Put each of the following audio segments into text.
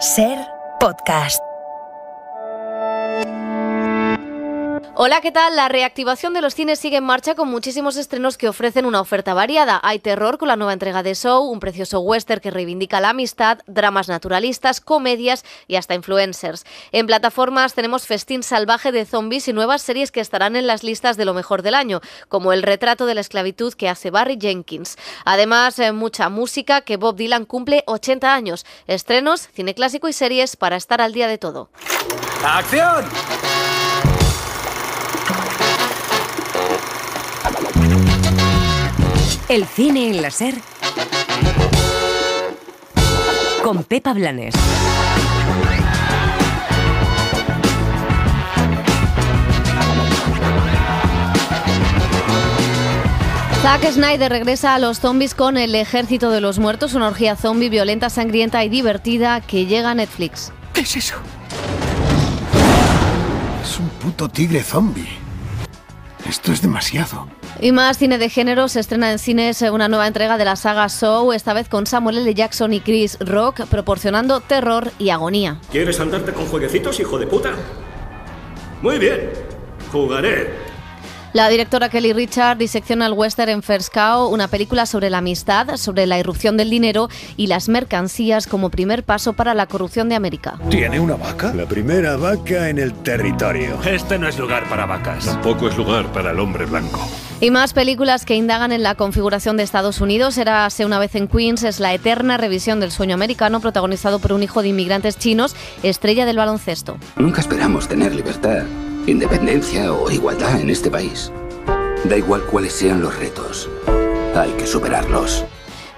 Ser Podcast. Hola, ¿qué tal? La reactivación de los cines sigue en marcha con muchísimos estrenos que ofrecen una oferta variada. Hay terror con la nueva entrega de Saw, un precioso western que reivindica la amistad, dramas naturalistas, comedias y hasta influencers. En plataformas tenemos festín salvaje de zombies y nuevas series que estarán en las listas de lo mejor del año, como El retrato de la esclavitud que hace Barry Jenkins. Además, mucha música, que Bob Dylan cumple 80 años. Estrenos, cine clásico y series para estar al día de todo. ¡Acción! El cine en la Ser con Pepa Blanes. Zack Snyder regresa a los zombies con El ejército de los muertos, una orgía zombie violenta, sangrienta y divertida que llega a Netflix. ¿Qué es eso? Es un puto tigre zombie. Esto es demasiado. Y más cine de género. Se estrena en cines una nueva entrega de la saga Saw, esta vez con Samuel L. Jackson y Chris Rock, proporcionando terror y agonía. ¿Quieres andarte con jueguecitos, hijo de puta? Muy bien, jugaré. La directora Kelly Richard disecciona el western en First Cow, una película sobre la amistad, sobre la irrupción del dinero y las mercancías como primer paso para la corrupción de América. ¿Tiene una vaca? La primera vaca en el territorio. Este no es lugar para vacas. Tampoco es lugar para el hombre blanco. Y más películas que indagan en la configuración de Estados Unidos. Érase una vez en Queens es la eterna revisión del sueño americano, protagonizado por un hijo de inmigrantes chinos, estrella del baloncesto. Nunca esperamos tener libertad, independencia o igualdad en este país. Da igual cuáles sean los retos, hay que superarlos.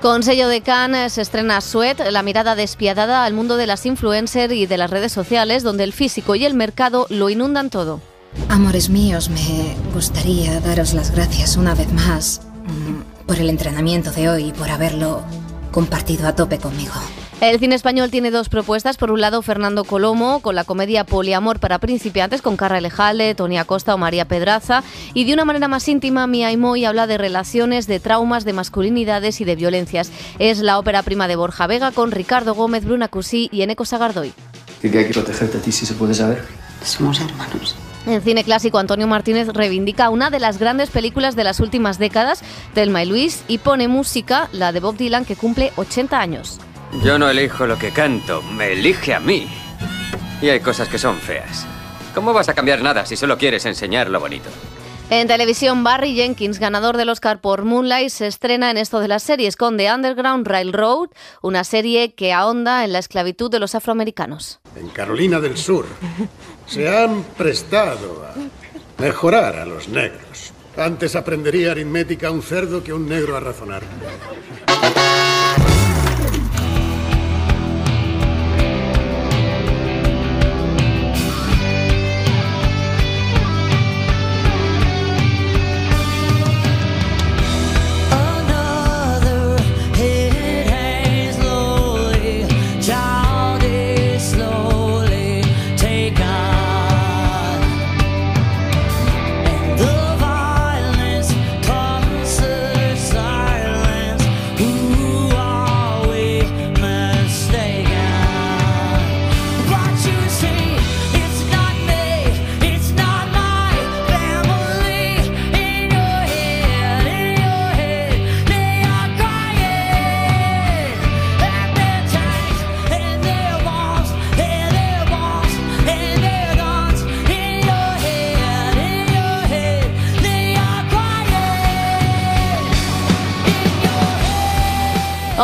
Con sello de Cannes se estrena Sweat, la mirada despiadada al mundo de las influencers y de las redes sociales, donde el físico y el mercado lo inundan todo. Amores míos, me gustaría daros las gracias una vez más por el entrenamiento de hoy y por haberlo compartido a tope conmigo. El cine español tiene dos propuestas. Por un lado, Fernando Colomo, con la comedia Poliamor para principiantes, con Carra Elejale, Toni Acosta o María Pedraza. Y de una manera más íntima, Mía y Moy habla de relaciones, de traumas, de masculinidades y de violencias. Es la ópera prima de Borja Vega, con Ricardo Gómez, Bruna Cusí y Eneko Sagardoy. ¿Que hay que protegerte a ti, si se puede saber? Somos hermanos. En cine clásico, Antonio Martínez reivindica una de las grandes películas de las últimas décadas, Thelma y Luis, y pone música, la de Bob Dylan, que cumple 80 años. Yo no elijo lo que canto, me elige a mí. Y hay cosas que son feas. ¿Cómo vas a cambiar nada si solo quieres enseñar lo bonito? En televisión, Barry Jenkins, ganador del Oscar por Moonlight, se estrena en esto de las series con The Underground Railroad, una serie que ahonda en la esclavitud de los afroamericanos. En Carolina del Sur se han prestado a mejorar a los negros. Antes aprendería aritmética un cerdo que un negro a razonar.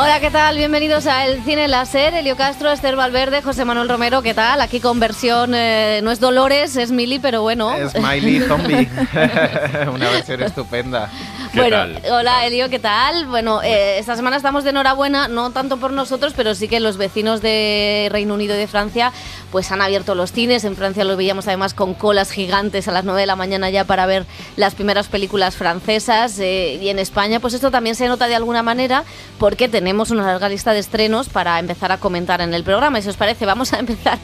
Hola, ¿qué tal? Bienvenidos a El Cine en la Ser. Elio Castro, Esther Valverde, José Manuel Romero, ¿qué tal? Aquí con versión, no es Dolores, es Mili, pero bueno. Es Miley Zombie. Una versión estupenda. Bueno, hola Elio, ¿qué tal? Bueno, esta semana estamos de enhorabuena, no tanto por nosotros, pero sí que los vecinos de Reino Unido y de Francia pues han abierto los cines. En Francia los veíamos además con colas gigantes a las 9 de la mañana ya para ver las primeras películas francesas, y en España pues esto también se nota de alguna manera porque tenemos una larga lista de estrenos para empezar a comentar en el programa. Y si os parece, vamos a empezar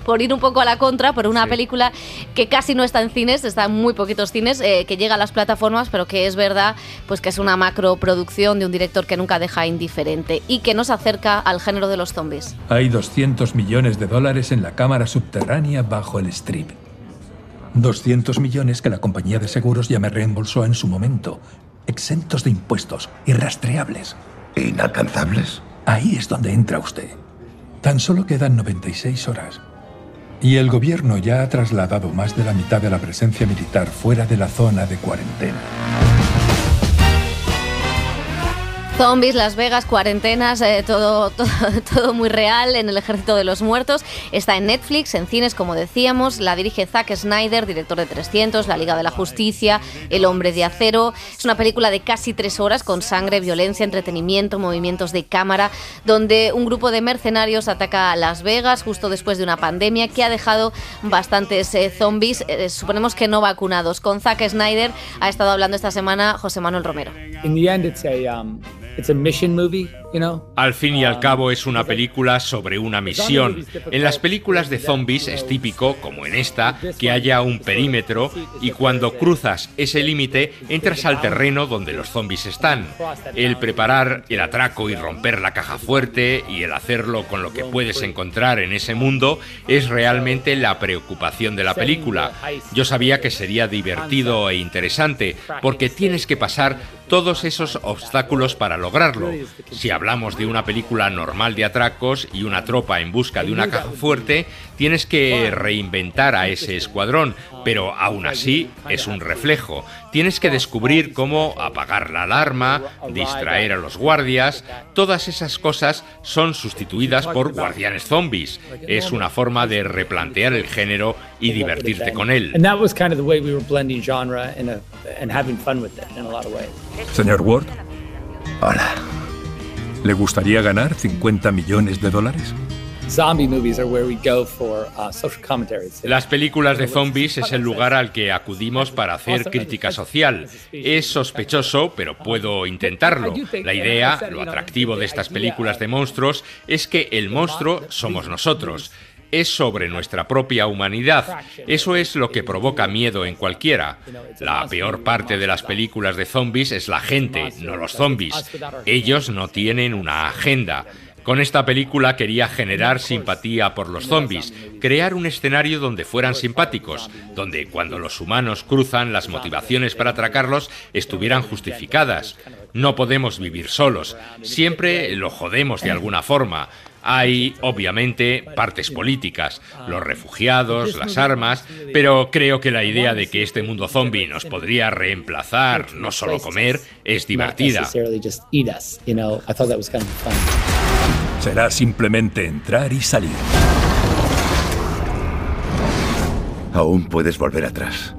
por ir un poco a la contra, por una película que casi no está en cines, está en muy poquitos cines, que llega a las plataformas, pero lo que es verdad, pues que es una macroproducción de un director que nunca deja indiferente y que nos acerca al género de los zombies. Hay $200 millones en la cámara subterránea bajo el Strip. 200 millones que la compañía de seguros ya me reembolsó en su momento. Exentos de impuestos, irrastreables. ¿Inalcanzables? Ahí es donde entra usted. Tan solo quedan 96 horas. Y el gobierno ya ha trasladado más de la mitad de la presencia militar fuera de la zona de cuarentena. Zombies, Las Vegas, cuarentenas, todo muy real en el Ejército de los Muertos. Está en Netflix, en cines, como decíamos. La dirige Zack Snyder, director de 300, La Liga de la Justicia, El Hombre de Acero. Es una película de casi 3 horas con sangre, violencia, entretenimiento, movimientos de cámara, donde un grupo de mercenarios ataca a Las Vegas justo después de una pandemia que ha dejado bastantes zombies, suponemos que no vacunados. Con Zack Snyder ha estado hablando esta semana José Manuel Romero. It's a mission movie, you know? Al fin y al cabo es una película sobre una misión. En las películas de zombies es típico, como en esta, que haya un perímetro y cuando cruzas ese límite entras al terreno donde los zombies están. El preparar el atraco y romper la caja fuerte y el hacerlo con lo que puedes encontrar en ese mundo es realmente la preocupación de la película. Yo sabía que sería divertido e interesante porque tienes que pasar todos esos obstáculos para lograrlo. Si hablamos de una película normal de atracos y una tropa en busca de una caja fuerte, tienes que reinventar a ese escuadrón, pero aún así es un reflejo. Tienes que descubrir cómo apagar la alarma, distraer a los guardias. Todas esas cosas son sustituidas por guardianes zombies. Es una forma de replantear el género y divertirte con él. Señor Ward. Hola. ¿Le gustaría ganar $50 millones? Las películas de zombies es el lugar al que acudimos para hacer crítica social. Es sospechoso, pero puedo intentarlo. La idea, lo atractivo de estas películas de monstruos, es que el monstruo somos nosotros. Es sobre nuestra propia humanidad. Eso es lo que provoca miedo en cualquiera. La peor parte de las películas de zombies es la gente, no los zombies. Ellos no tienen una agenda. Con esta película quería generar simpatía por los zombies, crear un escenario donde fueran simpáticos, donde cuando los humanos cruzan las motivaciones para atracarlos estuvieran justificadas. No podemos vivir solos, siempre lo jodemos de alguna forma. Hay, obviamente, partes políticas, los refugiados, las armas, pero creo que la idea de que este mundo zombie nos podría reemplazar, no solo comer, es divertida. Será simplemente entrar y salir. Aún puedes volver atrás.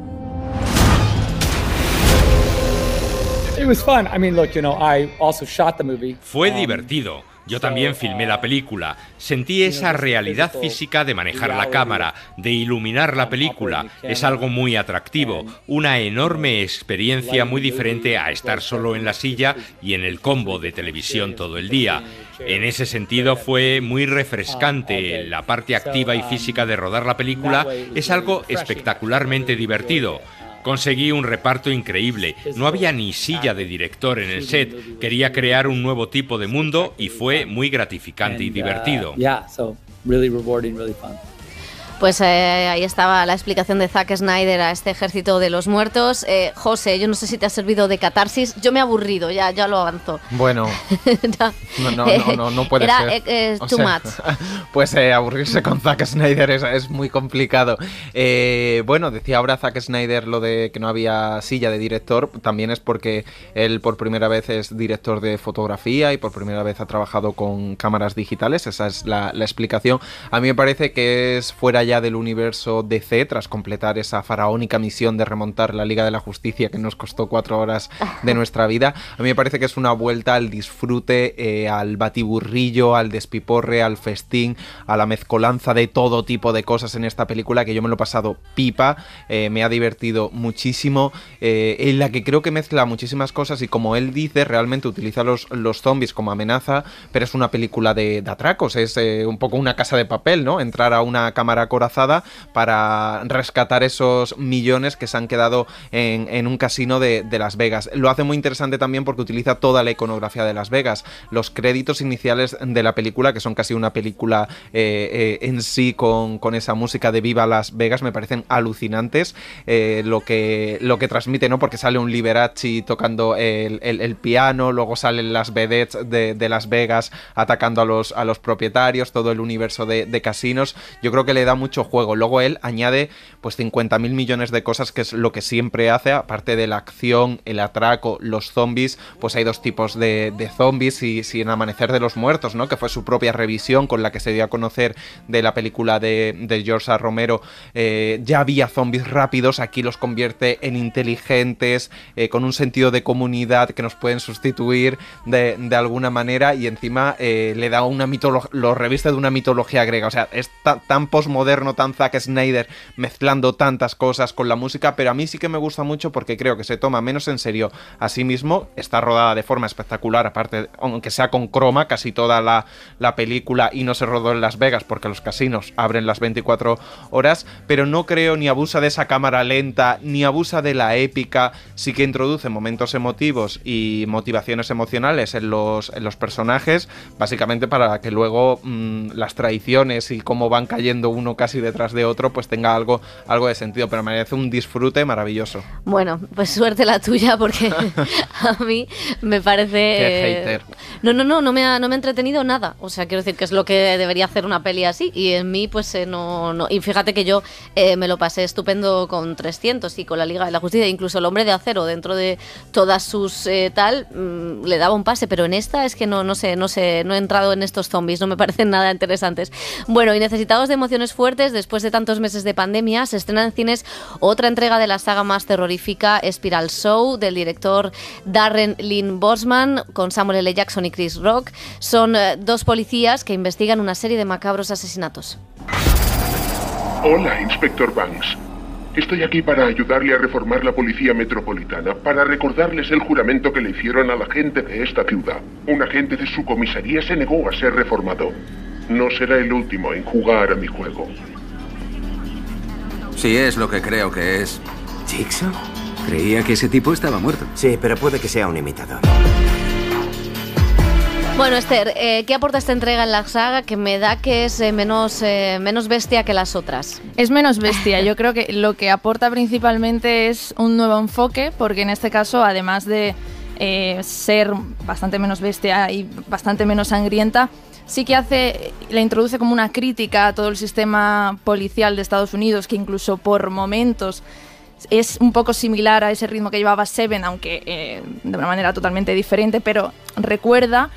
Fue divertido. Yo también filmé la película. Sentí esa realidad física de manejar la cámara, de iluminar la película. Es algo muy atractivo, una enorme experiencia muy diferente a estar solo en la silla y en el combo de televisión todo el día. En ese sentido fue muy refrescante. La parte activa y física de rodar la película es algo espectacularmente divertido. Conseguí un reparto increíble. No había ni silla de director en el set. Quería crear un nuevo tipo de mundo y fue muy gratificante y divertido. Pues ahí estaba la explicación de Zack Snyder a este Ejército de los Muertos. José, yo no sé si te ha servido de catarsis. Yo me he aburrido, ya lo avanzo. Bueno, no puede ser. Era too much. Pues aburrirse con Zack Snyder es muy complicado. Bueno, decía ahora Zack Snyder lo de que no había silla de director. También es porque él por primera vez es director de fotografía y por primera vez ha trabajado con cámaras digitales. Esa es la explicación. A mí me parece que es fuera ya del universo DC, tras completar esa faraónica misión de remontar la Liga de la Justicia que nos costó 4 horas de nuestra vida. A mí me parece que es una vuelta al disfrute, al batiburrillo, al despiporre, al festín, a la mezcolanza de todo tipo de cosas en esta película, que yo me lo he pasado pipa, me ha divertido muchísimo, en la que creo que mezcla muchísimas cosas y, como él dice, realmente utiliza los zombies como amenaza, pero es una película de atracos, es un poco Una Casa de Papel, ¿no? Entrar a una cámara acorazada para rescatar esos millones que se han quedado en un casino de Las Vegas. Lo hace muy interesante también porque utiliza toda la iconografía de Las Vegas. Los créditos iniciales de la película, que son casi una película en sí con esa música de Viva Las Vegas, me parecen alucinantes lo que transmite, ¿no? Porque sale un Liberace tocando el piano, luego salen las vedettes de Las Vegas atacando a los propietarios, todo el universo de casinos. Yo creo que le da mucho juego. Luego él añade pues 50.000 millones de cosas, que es lo que siempre hace, aparte de la acción, el atraco, los zombies. Pues hay dos tipos de zombies y en Amanecer de los Muertos, ¿no? Que fue su propia revisión con la que se dio a conocer de la película de George A. Romero. Ya había zombies rápidos, aquí los convierte en inteligentes, con un sentido de comunidad que nos pueden sustituir de alguna manera, y encima le da lo reviste de una mitología griega. O sea, es tan posmoderno, tan Zack Snyder, mezclando tantas cosas con la música, pero a mí sí que me gusta mucho porque creo que se toma menos en serio a sí mismo. Está rodada de forma espectacular, aparte, aunque sea con croma, casi toda la película, y no se rodó en Las Vegas porque los casinos abren las 24 horas, pero no creo ni abusa de esa cámara lenta, ni abusa de la épica. Sí que introduce momentos emotivos y motivaciones emocionales en los personajes, básicamente para que luego las traiciones y cómo van cayendo uno casi detrás de otro, pues tenga algo de sentido, pero me parece un disfrute maravilloso. Bueno, pues suerte la tuya, porque a mí me parece... Qué hater. No me ha entretenido nada. O sea, quiero decir que es lo que debería hacer una peli así, y en mí pues no. Y fíjate que yo me lo pasé estupendo con 300 y con la Liga de la Justicia, incluso el Hombre de Acero, dentro de todas sus le daba un pase, pero en esta es que no he entrado en estos zombies, no me parecen nada interesantes. Bueno, y necesitados de emociones fuertes, después de tantos meses de pandemia, se estrena en cines otra entrega de la saga más terrorífica, Spiral Show, del director Darren Lynn Bousman, con Samuel L. Jackson y Chris Rock. Son dos policías que investigan una serie de macabros asesinatos. Hola, Inspector Banks. Estoy aquí para ayudarle a reformar la policía metropolitana, para recordarles el juramento que le hicieron a la gente de esta ciudad. Un agente de su comisaría se negó a ser reformado. No será el último en jugar a mi juego. Si es lo que creo que es. ¿Jigsaw? Creía que ese tipo estaba muerto. Sí, pero puede que sea un imitador. Bueno, Esther, ¿qué aporta esta entrega en la saga que me da que es menos bestia que las otras? Es menos bestia. Yo creo que lo que aporta principalmente es un nuevo enfoque, porque en este caso, además de ser bastante menos bestia y bastante menos sangrienta, sí que le introduce como una crítica a todo el sistema policial de Estados Unidos, que incluso por momentos es un poco similar a ese ritmo que llevaba Seven, aunque de una manera totalmente diferente, pero recuerda.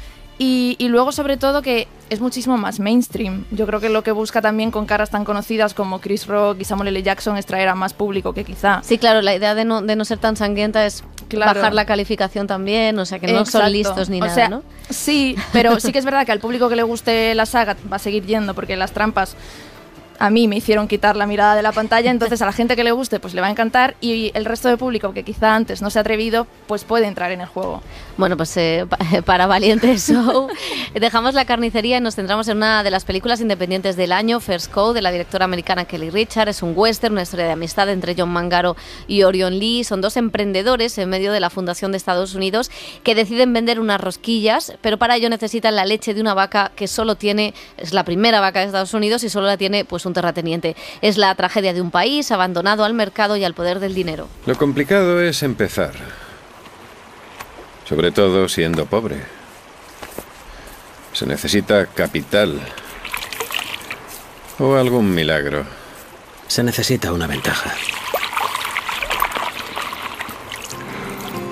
Y luego, sobre todo, que es muchísimo más mainstream. Yo creo que lo que busca también con caras tan conocidas como Chris Rock y Samuel L. Jackson es traer a más público que quizá. Sí, claro, la idea de no ser tan sangrienta es bajar la calificación también, o sea, que no son listos ni nada, ¿no? Sí, pero sí que es verdad que al público que le guste la saga va a seguir yendo, porque las trampas a mí me hicieron quitar la mirada de la pantalla, entonces a la gente que le guste pues le va a encantar, y el resto de público que quizá antes no se ha atrevido pues puede entrar en el juego. Bueno, pues para Valiente Show dejamos la carnicería y nos centramos en una de las películas independientes del año, First Cow, de la directora americana Kelly Reichardt. Es un western, una historia de amistad entre John Mangaro y Orion Lee. Son dos emprendedores en medio de la fundación de Estados Unidos que deciden vender unas rosquillas, pero para ello necesitan la leche de una vaca que es la primera vaca de Estados Unidos y solo la tiene pues un terrateniente. Es la tragedia de un país abandonado al mercado y al poder del dinero. Lo complicado es empezar. Sobre todo siendo pobre. Se necesita capital. O algún milagro. Se necesita una ventaja.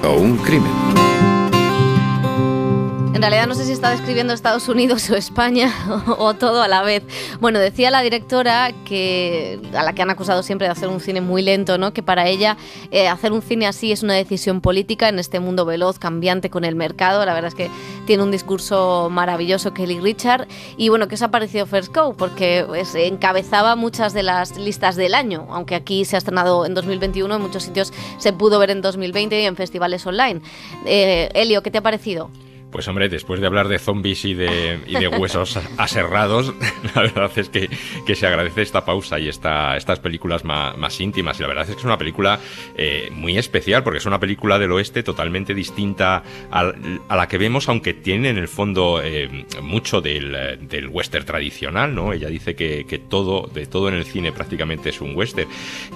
O un crimen. En realidad no sé si está describiendo Estados Unidos o España o todo a la vez. Bueno, decía la directora, a la que han acusado siempre de hacer un cine muy lento, ¿no? Que para ella hacer un cine así es una decisión política en este mundo veloz, cambiante con el mercado. La verdad es que tiene un discurso maravilloso Kelly Reichardt. Y bueno, ¿qué os ha parecido First Cow? Porque pues, encabezaba muchas de las listas del año, aunque aquí se ha estrenado en 2021, en muchos sitios se pudo ver en 2020 y en festivales online. Elio, ¿qué te ha parecido? Pues hombre, después de hablar de zombies y de huesos aserrados, la verdad es que se agradece esta pausa y estas películas más íntimas. Y la verdad es que es una película muy especial, porque es una película del oeste totalmente distinta a la que vemos, aunque tiene en el fondo mucho del western tradicional, ¿no? Ella dice que de todo en el cine prácticamente es un western.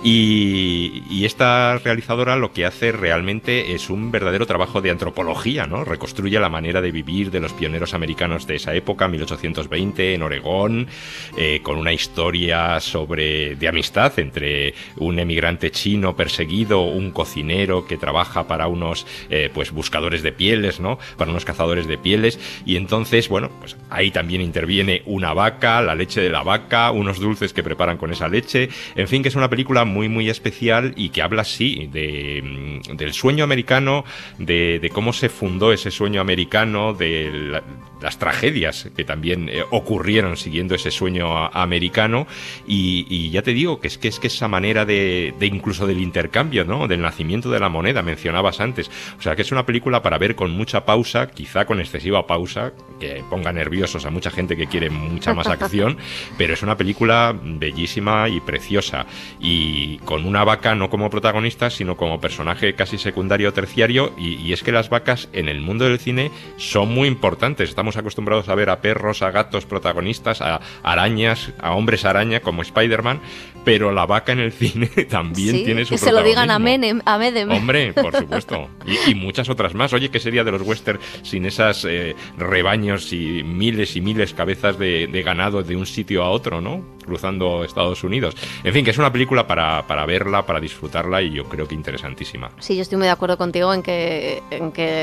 Y esta realizadora lo que hace realmente es un verdadero trabajo de antropología, ¿no? Reconstruye la manera de vivir de los pioneros americanos de esa época, 1820, en Oregón, con una historia de amistad entre un emigrante chino perseguido, un cocinero que trabaja para unos pues buscadores de pieles, ¿no? Para unos cazadores de pieles, y entonces, bueno, pues ahí también interviene una vaca, la leche de la vaca, unos dulces que preparan con esa leche, en fin, que es una película muy, muy especial y que habla, sí, del sueño americano, de cómo se fundó ese sueño americano, de las tragedias que también ocurrieron siguiendo ese sueño americano, y ya te digo que es que esa manera de incluso del intercambio, ¿no? Del nacimiento de la moneda, mencionabas antes. O sea, que es una película para ver con mucha pausa, quizá con excesiva pausa, que ponga nerviosos a mucha gente que quiere mucha más acción, pero es una película bellísima y preciosa, y con una vaca no como protagonista, sino como personaje casi secundario o terciario, y es que las vacas en el mundo del cine son muy importantes. Estamos acostumbrados a ver a perros, a gatos protagonistas, a arañas, a hombres araña como Spider-Man, pero la vaca en el cine también tiene su protagonismo. Que se lo digan a Medem. Hombre, por supuesto. Y muchas otras más. Oye, ¿qué sería de los western sin esas rebaños y miles cabezas de ganado de un sitio a otro, ¿no? Cruzando Estados Unidos. En fin, que es una película para verla, para disfrutarla, y yo creo que interesantísima. Sí, yo estoy muy de acuerdo contigo en que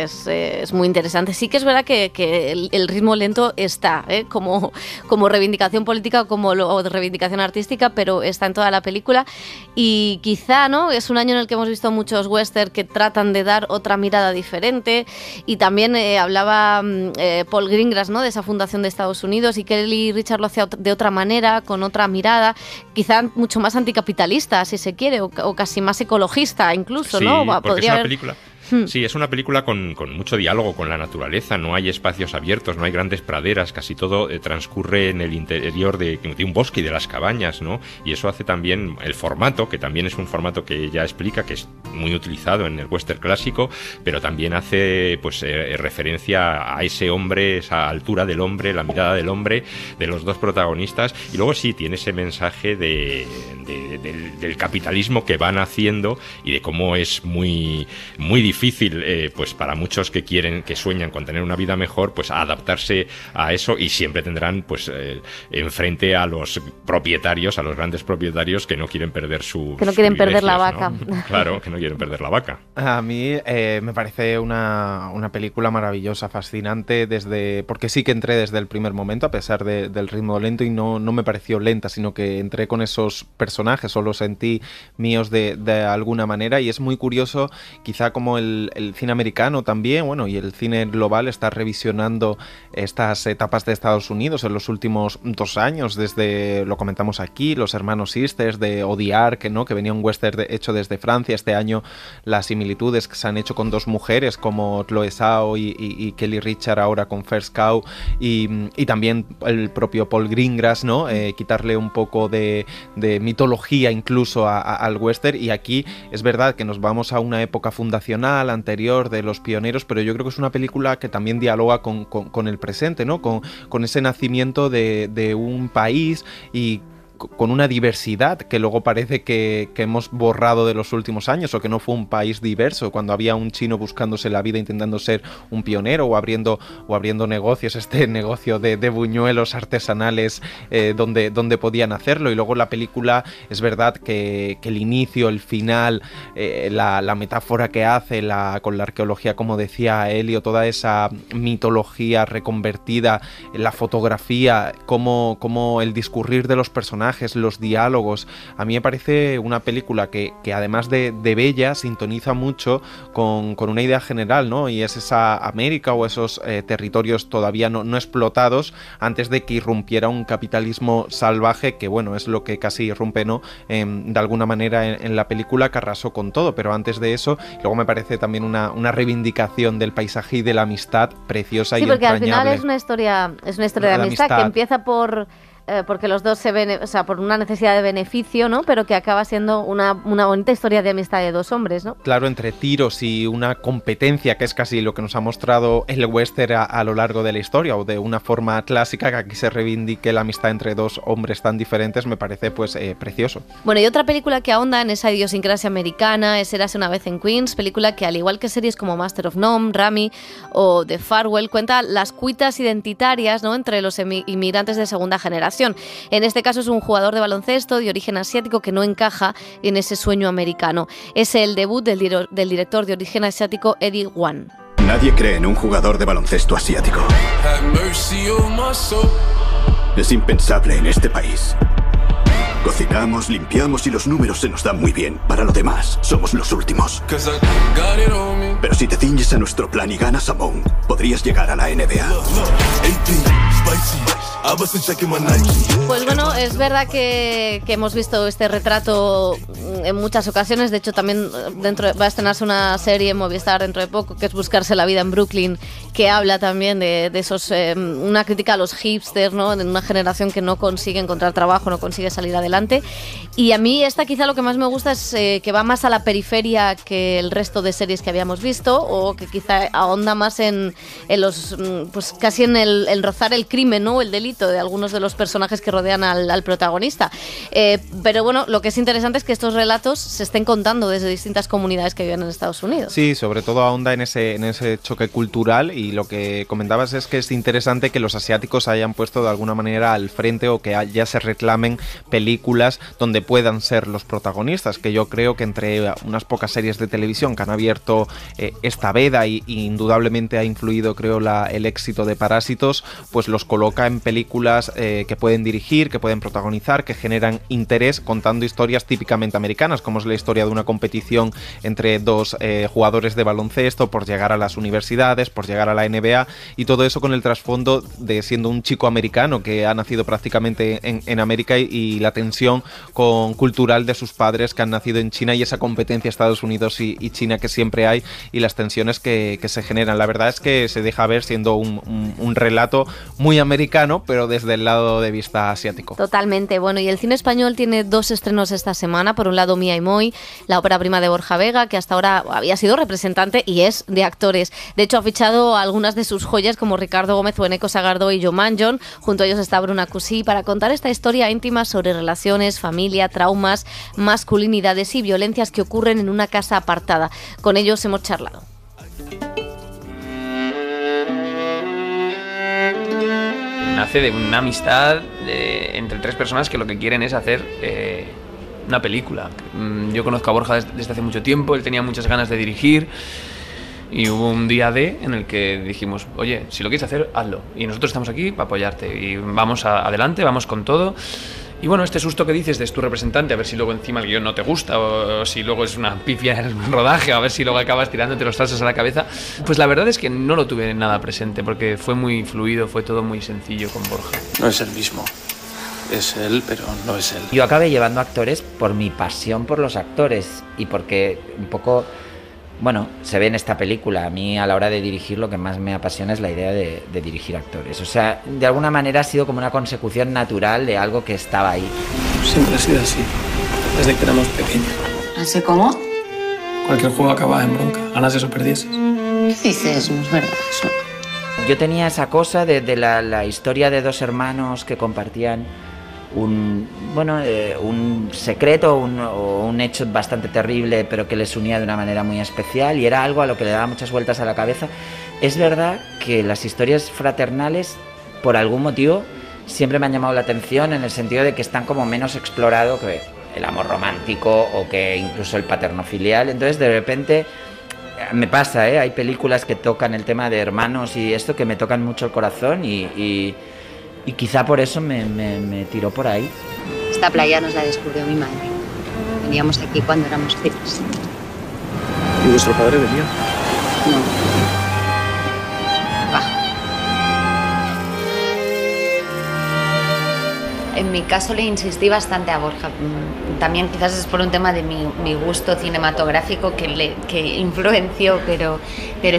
es muy interesante. Sí que es verdad que el ritmo lento está, como reivindicación política o como reivindicación artística, pero está en toda la película, y quizá, ¿no? Es un año en el que hemos visto muchos western que tratan de dar otra mirada diferente, y también hablaba Paul Greengrass, ¿no? De esa fundación de Estados Unidos, y Kelly Richard lo hacía de otra manera, con otra mirada, quizá mucho más anticapitalista, si se quiere, o casi más ecologista incluso, sí, ¿no? Porque es una película... Sí, es una película con mucho diálogo con la naturaleza, no hay espacios abiertos, no hay grandes praderas, casi todo transcurre en el interior de un bosque y de las cabañas, ¿no? Y eso hace también el formato, que también es un formato que ella explica que es muy utilizado en el western clásico, pero también hace pues referencia a ese hombre, esa altura del hombre, la mirada del hombre, de los dos protagonistas, y luego sí tiene ese mensaje del capitalismo que van haciendo y de cómo es muy difícil pues para muchos que sueñan con tener una vida mejor, pues adaptarse a eso, y siempre tendrán pues enfrente a los propietarios, a los grandes propietarios que no quieren perder que no quieren perder la vaca, ¿no? Claro, que no quieren perder la vaca. A mí me parece una película maravillosa, fascinante, porque sí que entré desde el primer momento, a pesar del ritmo lento, y no me pareció lenta, sino que entré con esos personajes, o los sentí míos de alguna manera, y es muy curioso, quizá como el cine americano también, bueno, y el cine global está revisionando estas etapas de Estados Unidos en los últimos 2 años, desde, lo comentamos aquí, Los Hermanos Sisters, de Odiar, que venía un western hecho desde Francia. Este año las similitudes que se han hecho con 2 mujeres como Chloe Zhao y Kelly Richard ahora con First Cow, y también el propio Paul Greengrass, ¿no? Quitarle un poco de mitología incluso al western, y aquí es verdad que nos vamos a una época fundacional anterior de los pioneros, pero yo creo que es una película que también dialoga con el presente, ¿no? Con ese nacimiento de un país, y con una diversidad que luego parece que hemos borrado de los últimos años, o que no fue un país diverso, cuando había un chino buscándose la vida intentando ser un pionero, o abriendo negocios, este negocio de buñuelos artesanales donde podían hacerlo. Y luego la película, es verdad que el inicio, el final, la metáfora que hace con la arqueología, como decía Elio, toda esa mitología reconvertida, la fotografía, como el discurrir de los personajes, personajes, los diálogos. A mí me parece una película que además de bella, sintoniza mucho con una idea general, ¿no? Y es esa América o esos territorios todavía no explotados antes de que irrumpiera un capitalismo salvaje, que bueno, es lo que casi irrumpe, ¿no? De alguna manera en la película, que arrasó con todo, pero antes de eso, luego me parece también una reivindicación del paisaje y de la amistad preciosa y entrañable. Sí, porque al final es una historia de amistad que empieza porque los dos se ven, o sea, por una necesidad de beneficio, ¿no? Pero que acaba siendo una bonita historia de amistad de dos hombres, ¿no? Claro, entre tiros y una competencia, que es casi lo que nos ha mostrado el western a lo largo de la historia, o de una forma clásica, que aquí se reivindique la amistad entre dos hombres tan diferentes, me parece pues precioso. Bueno, y otra película que ahonda en esa idiosincrasia americana es Érase una vez en Queens, película que al igual que series como Master of None, Rami o The Farewell, cuenta las cuitas identitarias, ¿no? Entre los inmigrantes de segunda generación. En este caso es un jugador de baloncesto de origen asiático que no encaja en ese sueño americano. Es el debut del director de origen asiático Eddie Wan. Nadie cree en un jugador de baloncesto asiático. Es impensable en este país. Cocinamos, limpiamos y los números se nos dan muy bien. Para lo demás, somos los últimos. Pero si te ciñes a nuestro plan y ganas a Mon, podrías llegar a la NBA. Pues bueno, es verdad que hemos visto este retrato en muchas ocasiones. De hecho, también va a estrenarse una serie en Movistar dentro de poco, que es Buscarse la vida en Brooklyn, que habla también de esos, una crítica a los hipsters, ¿no? En una generación que no consigue encontrar trabajo, no consigue salir adelante. Y a mí esta quizá lo que más me gusta es que va más a la periferia que el resto de series que habíamos visto, o que quizá ahonda más en los, pues casi en el rozar el crimen, ¿no? El delito de algunos de los personajes que rodean al protagonista. Pero bueno, lo que es interesante es que estos relatos se estén contando desde distintas comunidades que viven en Estados Unidos. Sí, sobre todo ahonda en ese choque cultural, y lo que comentabas es que es interesante que los asiáticos hayan puesto de alguna manera al frente, o que ya se reclamen películas donde puedan ser los protagonistas, que yo creo que entre unas pocas series de televisión que han abierto esta veda y indudablemente ha influido, creo, el éxito de Parásitos, pues los coloca en películas que pueden dirigir, que pueden protagonizar, que generan interés contando historias típicamente americanas, como es la historia de una competición entre dos jugadores de baloncesto por llegar a las universidades, por llegar a la NBA, y todo eso con el trasfondo de siendo un chico americano que ha nacido prácticamente en América, y la tensión cultural de sus padres que han nacido en China, y esa competencia Estados Unidos y China que siempre hay, y las tensiones que se generan. La verdad es que se deja ver siendo un relato muy americano, pero desde el lado de vista asiático. Totalmente. Bueno, y el cine español tiene dos estrenos esta semana. Por un lado, Mía y Moi, la ópera prima de Borja Vega, que hasta ahora había sido representante y es de actores. De hecho, ha fichado a algunas de sus joyas como Ricardo Gómez, Eneco Sagardó y Joe Manjon. Junto a ellos está Bruna Cusí para contar esta historia íntima sobre relaciones, familia, traumas, masculinidades y violencias que ocurren en una casa apartada. Con ellos hemos charlado. Nace de una amistad entre tres personas que lo que quieren es hacer una película. Yo conozco a Borja desde hace mucho tiempo, él tenía muchas ganas de dirigir, y hubo un día en el que dijimos, oye, si lo quieres hacer, hazlo, y nosotros estamos aquí para apoyarte, y vamos adelante, vamos con todo. Y bueno, este susto que dices de tu representante, a ver si luego encima el guión no te gusta, o si luego es una pifia en el rodaje, a ver si luego acabas tirándote los trastos a la cabeza, pues la verdad es que no lo tuve nada presente, porque fue muy fluido, fue todo muy sencillo con Borja. No es el mismo. Es él, pero no es él. Yo acabé llevando actores por mi pasión por los actores, y porque un poco, bueno, se ve en esta película. A mí a la hora de dirigir lo que más me apasiona es la idea de dirigir actores. O sea, de alguna manera ha sido como una consecución natural de algo que estaba ahí. Siempre ha sido así, desde que éramos pequeños. ¿Así cómo? Cualquier juego acababa en bronca, ganas o perdieses. ¿Qué dices? No es verdad eso. Yo tenía esa cosa de la historia de dos hermanos que compartían un secreto o un hecho bastante terrible, pero que les unía de una manera muy especial, y era algo a lo que le daba muchas vueltas a la cabeza. Es verdad que las historias fraternales, por algún motivo, siempre me han llamado la atención, en el sentido de que están como menos explorado que el amor romántico o que incluso el paterno-filial. Entonces, de repente, me pasa, hay películas que tocan el tema de hermanos y esto que me tocan mucho el corazón, y quizá por eso me tiró por ahí. Esta playa nos la descubrió mi madre. Veníamos aquí cuando éramos críos. ¿Y vuestro padre venía? No. Baja. En mi caso le insistí bastante a Borja. También quizás es por un tema de mi gusto cinematográfico que influenció, pero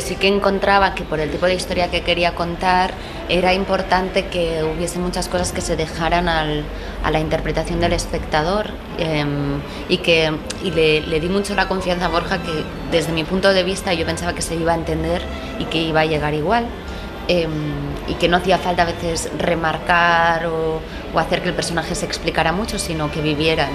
sí que encontraba que por el tipo de historia que quería contar era importante que hubiese muchas cosas que se dejaran a la interpretación del espectador y le di mucho la confianza a Borja que desde mi punto de vista yo pensaba que se iba a entender y que iba a llegar igual. Y que no hacía falta a veces remarcar o hacer que el personaje se explicara mucho, sino que vivieran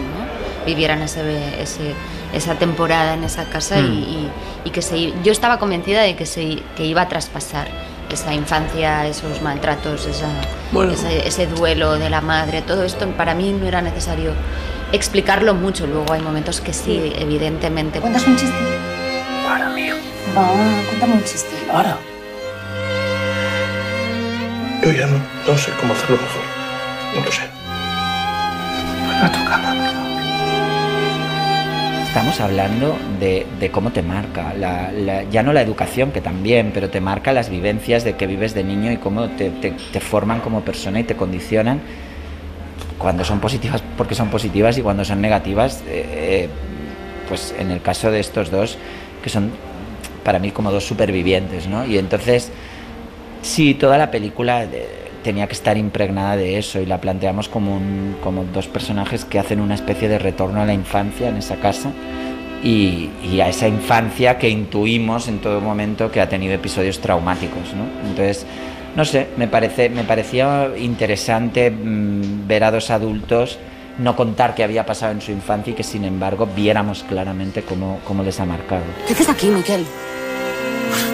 esa temporada en esa casa y que yo estaba convencida de que iba a traspasar esa infancia, esos maltratos, ese duelo de la madre, todo esto para mí no era necesario explicarlo mucho. Luego hay momentos que sí, evidentemente. ¿Cuentas un chiste? Para, mío. Cuéntame un chiste. Para. Yo ya no sé cómo hacerlo mejor. No lo sé. Vuelve a tu cama. Estamos hablando de cómo te marca, ya no la educación, que también, pero te marca las vivencias de que vives de niño y cómo te forman como persona y te condicionan cuando son positivas porque son positivas y cuando son negativas, pues en el caso de estos dos, que son para mí como dos supervivientes, ¿no? Y entonces, sí, toda la película tenía que estar impregnada de eso y la planteamos como dos personajes que hacen una especie de retorno a la infancia en esa casa y a esa infancia que intuimos en todo momento que ha tenido episodios traumáticos, ¿no? Entonces, no sé, me parecía interesante ver a dos adultos no contar qué había pasado en su infancia y que sin embargo viéramos claramente cómo les ha marcado. ¿Qué haces aquí, Miquel?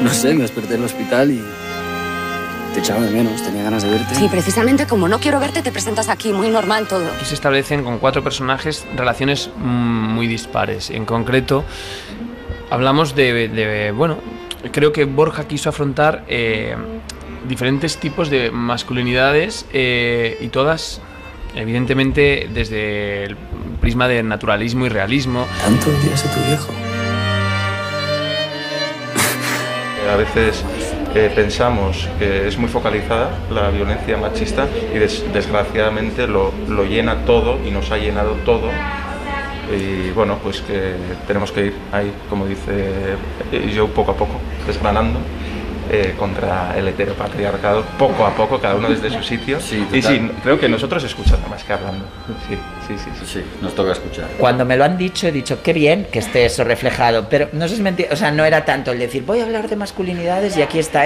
No sé, me desperté en el hospital y te echaba de menos, tenía ganas de verte. Sí, precisamente como no quiero verte, te presentas aquí, muy normal todo. Aquí se establecen con 4 personajes relaciones muy dispares. En concreto, hablamos bueno, creo que Borja quiso afrontar diferentes tipos de masculinidades y todas, evidentemente, desde el prisma de naturalismo y realismo. Tanto odias a tu viejo. A veces pensamos que es muy focalizada la violencia machista y desgraciadamente lo llena todo y nos ha llenado todo y bueno, pues que tenemos que ir ahí, como dice Joe, poco a poco, desgranando contra el heteropatriarcado, poco a poco, cada uno desde su sitio. Sí, y sí, creo que nosotros escuchando más que hablando. Sí, nos toca escuchar. Cuando me lo han dicho, he dicho, qué bien que esté eso reflejado, pero no sé si mentira, o sea, no era tanto el decir, voy a hablar de masculinidades y aquí está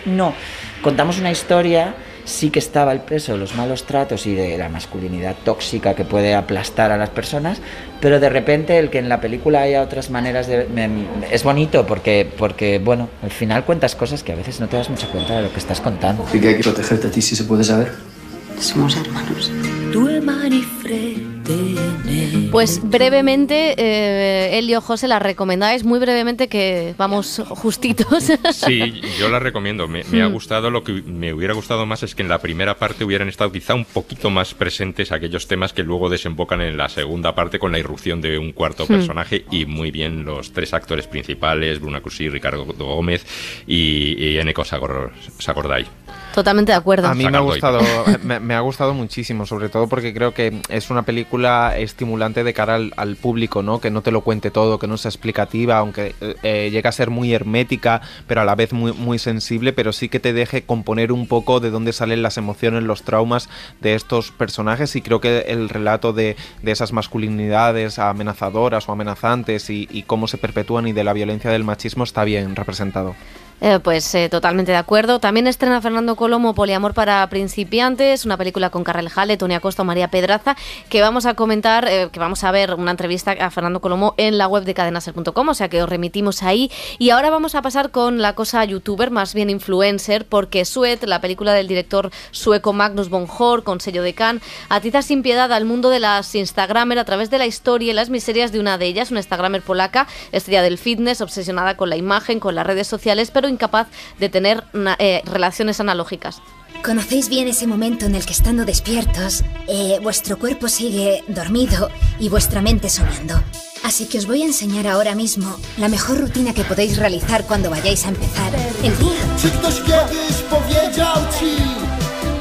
no, contamos una historia, sí que estaba el peso de los malos tratos y de la masculinidad tóxica que puede aplastar a las personas, pero de repente el que en la película haya otras maneras es bonito porque, bueno, al final cuentas cosas que a veces no te das mucha cuenta de lo que estás contando. ¿Y que hay que protegerte a ti si se puede saber? Somos hermanos. Pues brevemente, Elio, José, la recomendáis muy brevemente, que vamos justitos. Sí, yo la recomiendo. Me ha gustado. Lo que me hubiera gustado más es que en la primera parte hubieran estado quizá un poquito más presentes aquellos temas que luego desembocan en la segunda parte con la irrupción de un cuarto personaje y muy bien los 3 actores principales, Bruna Cusí, Ricardo Gómez y Eneko Sagorday. Totalmente de acuerdo. A mí me ha gustado muchísimo, sobre todo porque creo que es una película estimulante de cara al público, ¿no? Que no te lo cuente todo, que no sea explicativa, aunque llegue a ser muy hermética, pero a la vez muy, muy sensible, pero sí que te deje componer un poco de dónde salen las emociones, los traumas de estos personajes, y creo que el relato de esas masculinidades amenazadoras o amenazantes y cómo se perpetúan y de la violencia del machismo está bien representado. Totalmente de acuerdo. También estrena Fernando Colomo Poliamor para principiantes, una película con Carrel Jale, Tony Acosta, María Pedraza, que vamos a comentar, que vamos a ver una entrevista a Fernando Colomo en la web de cadenaser.com, o sea que os remitimos ahí. Y ahora vamos a pasar con la cosa youtuber, más bien influencer, porque Sweat, la película del director sueco Magnus von Horn, con sello de Cannes, atiza sin piedad al mundo de las Instagramer a través de la historia y las miserias de una de ellas, una Instagramer polaca, estrella del fitness, obsesionada con la imagen, con las redes sociales, pero incapaz de tener relaciones analógicas. Conocéis bien ese momento en el que estando despiertos, vuestro cuerpo sigue dormido y vuestra mente soñando. Así que os voy a enseñar ahora mismo la mejor rutina que podéis realizar cuando vayáis a empezar el día.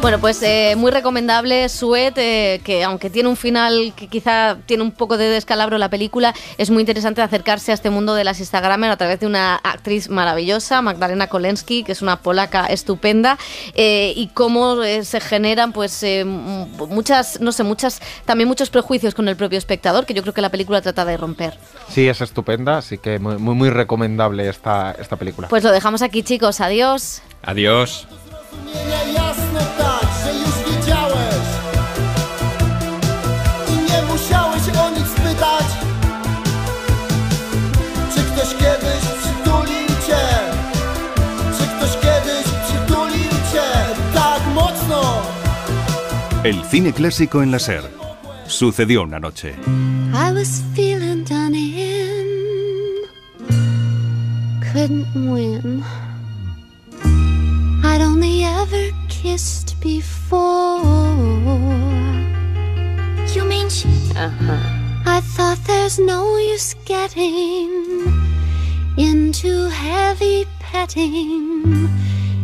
Bueno, pues muy recomendable Sweat, que aunque tiene un final que quizá tiene un poco de descalabro la película, es muy interesante acercarse a este mundo de las Instagramers a través de una actriz maravillosa, Magdalena Kolensky, que es una polaca estupenda, y cómo se generan pues también muchos prejuicios con el propio espectador, que yo creo que la película trata de romper. Sí, es estupenda, así que muy recomendable esta película. Pues lo dejamos aquí, chicos, adiós. Adiós. El cine clásico en la SER. Sucedió una noche. I was feeling done in, couldn't win. I'd only ever kissed before. You mean she? I thought there's no use getting into heavy petting.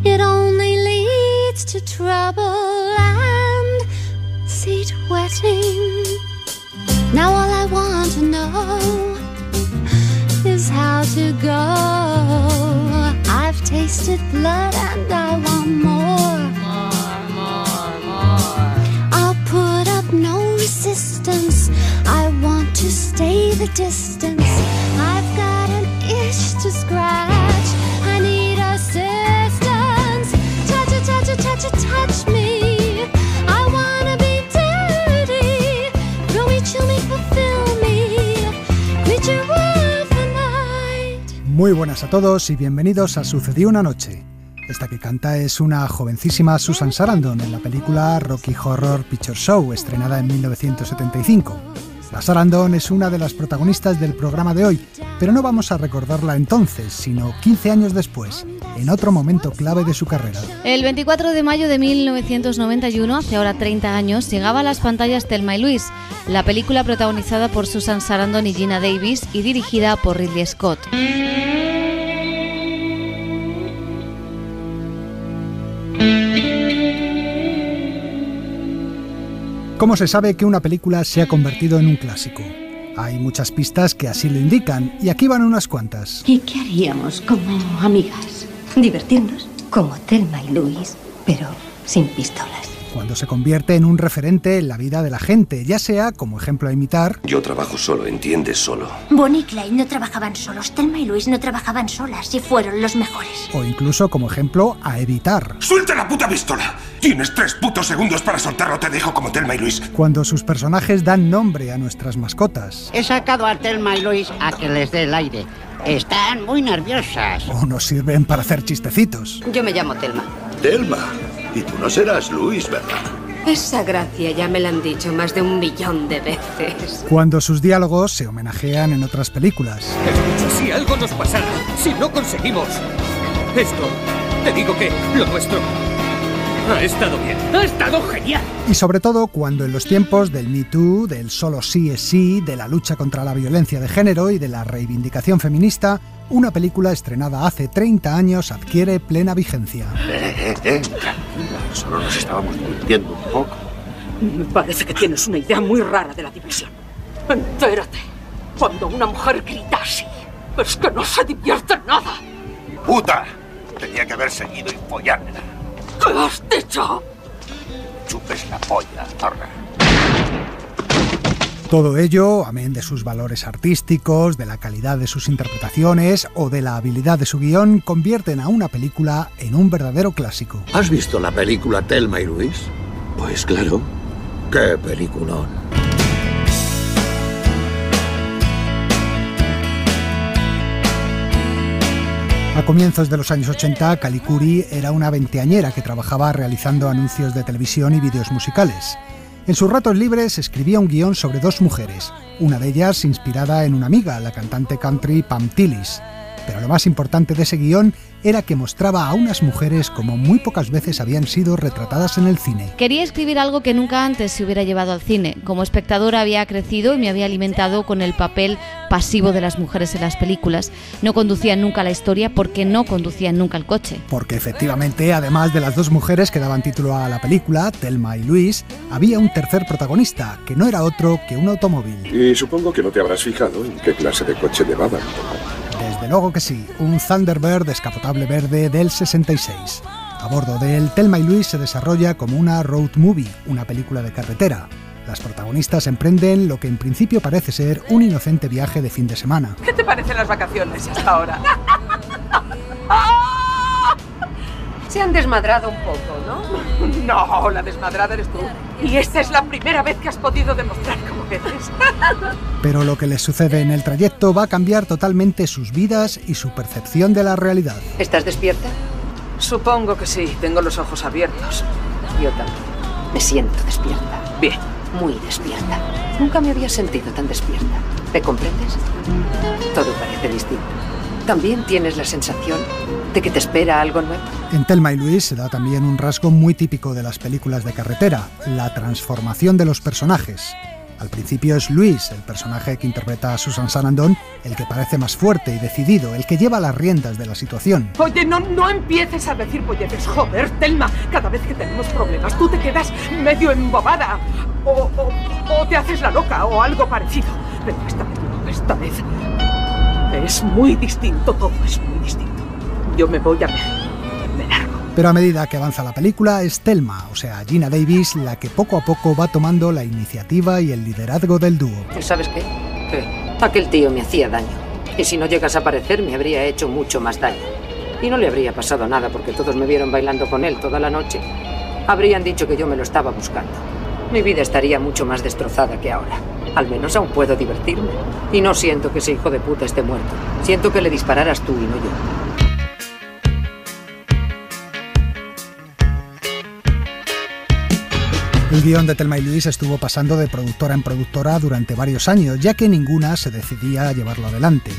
It only leads to trouble and seat wetting. Now all I want to know is how to go. I've tasted blood and I want more. I'll put up no resistance. I want to stay the distance. I've got an itch to scratch. I need assistance. Touch me. I wanna be dirty. Throw me, chill me, fulfill me. Creature of the night. Muy buenas a todos y bienvenidos a Sucedió una noche. Esta que canta es una jovencísima Susan Sarandon en la película Rocky Horror Picture Show, estrenada en 1975. La Sarandon es una de las protagonistas del programa de hoy, pero no vamos a recordarla entonces, sino 15 años después, en otro momento clave de su carrera. El 24 de mayo de 1991, hace ahora 30 años, llegaba a las pantallas Thelma y Louise, la película protagonizada por Susan Sarandon y Geena Davis y dirigida por Ridley Scott. ¿Cómo se sabe que una película se ha convertido en un clásico? Hay muchas pistas que así lo indican, y aquí van unas cuantas. ¿Y qué haríamos como amigas? Divertirnos, como Thelma y Louise, pero sin pistolas. Cuando se convierte en un referente en la vida de la gente, ya sea, como ejemplo a imitar... Yo trabajo solo, ¿entiendes? Solo. Bonnie y Clyde no trabajaban solos, Thelma y Louise no trabajaban solas y fueron los mejores. O incluso como ejemplo a evitar. ¡Suelta la puta pistola! Tienes 3 putos segundos para soltarlo, te dejo como Thelma y Louise. Cuando sus personajes dan nombre a nuestras mascotas. He sacado a Thelma y Louise a que les dé el aire. Están muy nerviosas. O nos sirven para hacer chistecitos. Yo me llamo Thelma. Thelma. Y tú no serás Louise, ¿verdad? Esa gracia ya me la han dicho más de 1.000.000 de veces. Cuando sus diálogos se homenajean en otras películas. Escucha, si algo nos pasara, si no conseguimos esto, te digo que lo nuestro ha estado bien, ha estado genial. Y sobre todo cuando en los tiempos del Me Too, del solo sí es sí, de la lucha contra la violencia de género y de la reivindicación feminista, una película estrenada hace 30 años adquiere plena vigencia. Solo nos estábamos divirtiendo un poco. Me parece que tienes una idea muy rara de la diversión. Entérate, cuando una mujer grita así, es que no se divierte nada. ¡Puta! Tenía que haber seguido y follármela. ¿Qué has dicho? Chupes la polla, zorra. Todo ello, amén de sus valores artísticos, de la calidad de sus interpretaciones o de la habilidad de su guión, convierten a una película en un verdadero clásico. ¿Has visto la película Thelma y Louise? Pues claro. ¡Qué peliculón! A comienzos de los años 80, Callie Curry era una veinteañera que trabajaba realizando anuncios de televisión y vídeos musicales. En sus ratos libres escribía un guión sobre 2 mujeres, una de ellas inspirada en una amiga, la cantante country Pam Tillis. Pero lo más importante de ese guión era que mostraba a unas mujeres como muy pocas veces habían sido retratadas en el cine. Quería escribir algo que nunca antes se hubiera llevado al cine. Como espectadora había crecido y me había alimentado con el papel pasivo de las mujeres en las películas. No conducían nunca la historia porque no conducían nunca el coche. Porque efectivamente, además de las dos mujeres que daban título a la película, Thelma y Louise, había un tercer protagonista, que no era otro que un automóvil. Y supongo que no te habrás fijado en qué clase de coche llevaban. Desde luego que sí, un Thunderbird descapotable verde del 66. A bordo de él, Thelma y Louise se desarrolla como una road movie, una película de carretera. Las protagonistas emprenden lo que en principio parece ser un inocente viaje de fin de semana. ¿Qué te parecen las vacaciones hasta ahora? Se han desmadrado un poco, ¿no? No, la desmadrada eres tú. Y esta es la primera vez que has podido demostrar cómo eres. Pero lo que les sucede en el trayecto va a cambiar totalmente sus vidas y su percepción de la realidad. ¿Estás despierta? Supongo que sí, tengo los ojos abiertos. Yo también. Me siento despierta. Bien. Muy despierta. Nunca me había sentido tan despierta. ¿Me comprendes? Todo parece distinto. ¿También tienes la sensación de que te espera algo nuevo? En Thelma y Louise se da también un rasgo muy típico de las películas de carretera, la transformación de los personajes. Al principio es Louise, el personaje que interpreta a Susan Sarandon, el que parece más fuerte y decidido, el que lleva las riendas de la situación. Oye, no empieces a decir polletes. Joder, Thelma, cada vez que tenemos problemas tú te quedas medio embobada. O te haces la loca o algo parecido. Pero esta vez es muy distinto, todo es muy distinto. Yo me voy a me largo. Pero a medida que avanza la película es Thelma, o sea, Geena Davis, la que poco a poco va tomando la iniciativa y el liderazgo del dúo. ¿Sabes qué? Aquel tío me hacía daño. Y si no llegas a aparecer me habría hecho mucho más daño. Y no le habría pasado nada porque todos me vieron bailando con él toda la noche. Habrían dicho que yo me lo estaba buscando. Mi vida estaría mucho más destrozada que ahora. Al menos aún puedo divertirme. Y no siento que ese hijo de puta esté muerto. Siento que le dispararas tú y no yo. El guión de Thelma y Louise estuvo pasando de productora en productora durante varios años, ya que ninguna se decidía a llevarlo adelante.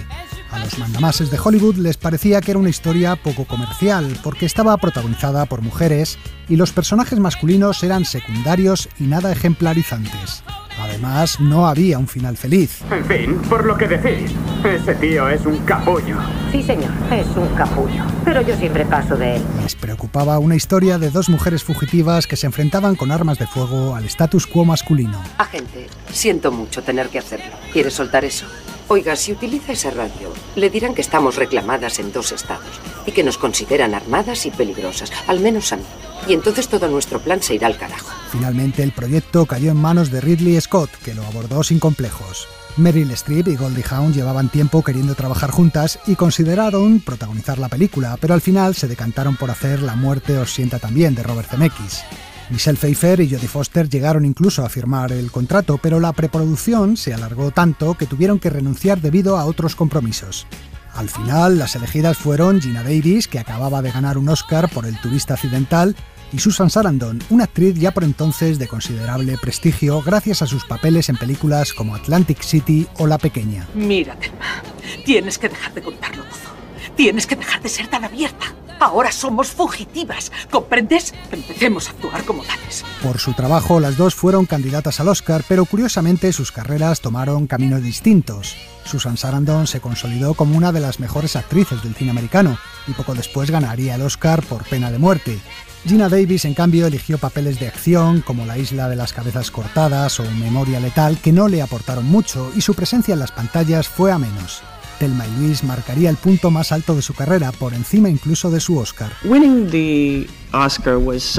A los mandamases de Hollywood les parecía que era una historia poco comercial, porque estaba protagonizada por mujeres y los personajes masculinos eran secundarios y nada ejemplarizantes. Además, no había un final feliz. En fin, por lo que decís, ese tío es un capullo. Sí, señor, es un capullo. Pero yo siempre paso de él. Les preocupaba una historia de dos mujeres fugitivas que se enfrentaban con armas de fuego al status quo masculino. Agente, siento mucho tener que hacerlo. ¿Quieres soltar eso? Oiga, si utiliza esa radio, le dirán que estamos reclamadas en 2 estados y que nos consideran armadas y peligrosas, al menos a mí. Y entonces todo nuestro plan se irá al carajo. Finalmente el proyecto cayó en manos de Ridley Scott, que lo abordó sin complejos. Meryl Streep y Goldie Hawn llevaban tiempo queriendo trabajar juntas y consideraron protagonizar la película, pero al final se decantaron por hacer La muerte os sienta también, de Robert Zemeckis. Michelle Pfeiffer y Jodie Foster llegaron incluso a firmar el contrato, pero la preproducción se alargó tanto que tuvieron que renunciar debido a otros compromisos. Al final, las elegidas fueron Geena Davis, que acababa de ganar un Oscar por El turista accidental, y Susan Sarandon, una actriz ya por entonces de considerable prestigio gracias a sus papeles en películas como Atlantic City o La pequeña. Mira, Thelma, tienes que dejar de contarlo todo. Tienes que dejar de ser tan abierta. Ahora somos fugitivas, ¿comprendes? Empecemos a actuar como tales. Por su trabajo, las dos fueron candidatas al Oscar, pero curiosamente sus carreras tomaron caminos distintos. Susan Sarandon se consolidó como una de las mejores actrices del cine americano y poco después ganaría el Oscar por Pena de muerte. Geena Davis, en cambio, eligió papeles de acción como La isla de las cabezas cortadas o Memoria letal, que no le aportaron mucho y su presencia en las pantallas fue a menos. Thelma y Louise marcaría el punto más alto de su carrera, por encima incluso de su Oscar. Winning the Oscar was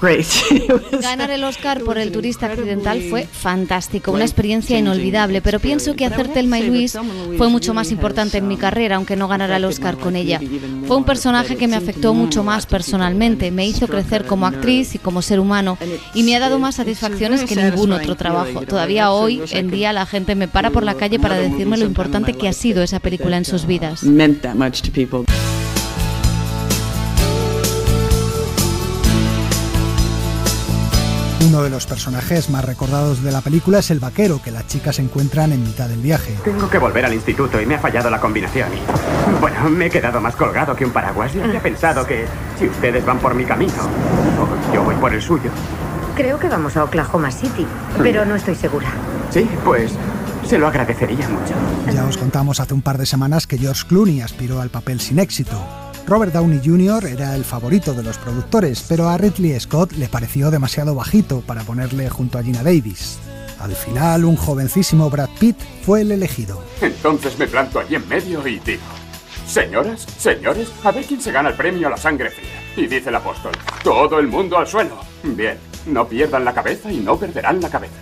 great. Ganar el Oscar por El turista accidental fue fantástico, una experiencia inolvidable, pero pienso que hacer Thelma y Louise fue mucho más importante en mi carrera, aunque no ganara el Oscar con ella. Fue un personaje que me afectó mucho más personalmente, me hizo crecer como actriz y como ser humano, y me ha dado más satisfacciones que ningún otro trabajo. Todavía hoy en día la gente me para por la calle para decirme lo importante que ha sido esa película en sus vidas. Uno de los personajes más recordados de la película es el vaquero que las chicas encuentran en mitad del viaje. Tengo que volver al instituto y me ha fallado la combinación y... Bueno, me he quedado más colgado que un paraguas y había pensado que si ustedes van por mi camino o yo voy por el suyo. Creo que vamos a Oklahoma City, pero no estoy segura. Sí, pues se lo agradecería mucho. Ya os contamos hace un par de semanas que George Clooney aspiró al papel sin éxito. Robert Downey Jr. era el favorito de los productores, pero a Ridley Scott le pareció demasiado bajito para ponerle junto a Gina Davis. Al final, un jovencísimo Brad Pitt fue el elegido. Entonces me planto allí en medio y digo: señoras, señores, a ver quién se gana el premio a la sangre fría. Y dice el apóstol: todo el mundo al suelo. Bien, no pierdan la cabeza y no perderán la cabeza.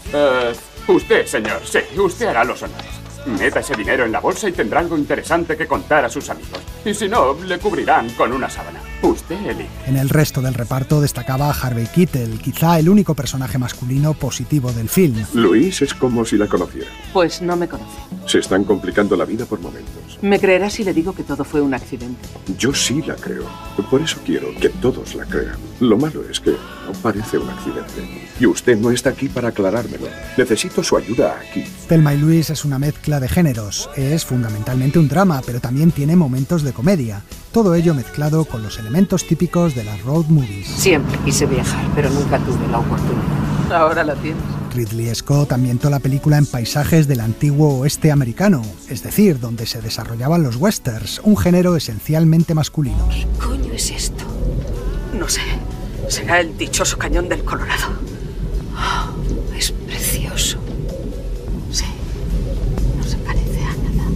Usted, señor, sí, usted hará los honores. Meta ese dinero en la bolsa y tendrá algo interesante que contar a sus amigos. Y si no, le cubrirán con una sábana. Usted elige. En el resto del reparto destacaba Harvey Keitel, quizá el único personaje masculino positivo del film. Luis es como si la conociera. Pues no me conoce. Se están complicando la vida por momentos. ¿Me creerá si le digo que todo fue un accidente? Yo sí la creo. Por eso quiero que todos la crean. Lo malo es que no parece un accidente. Y usted no está aquí para aclarármelo. Necesito su ayuda aquí. Thelma y Luis es una mezcla de géneros. Es fundamentalmente un drama, pero también tiene momentos de comedia. Todo ello mezclado con los elementos típicos de las road movies. Siempre quise viajar, pero nunca tuve la oportunidad. Ahora la tienes. Ridley Scott ambientó la película en paisajes del antiguo oeste americano, es decir, donde se desarrollaban los westerns, un género esencialmente masculino. ¿Qué coño es esto? No sé. Será el dichoso cañón del Colorado. Oh, es precioso. Sí, no se parece a nada.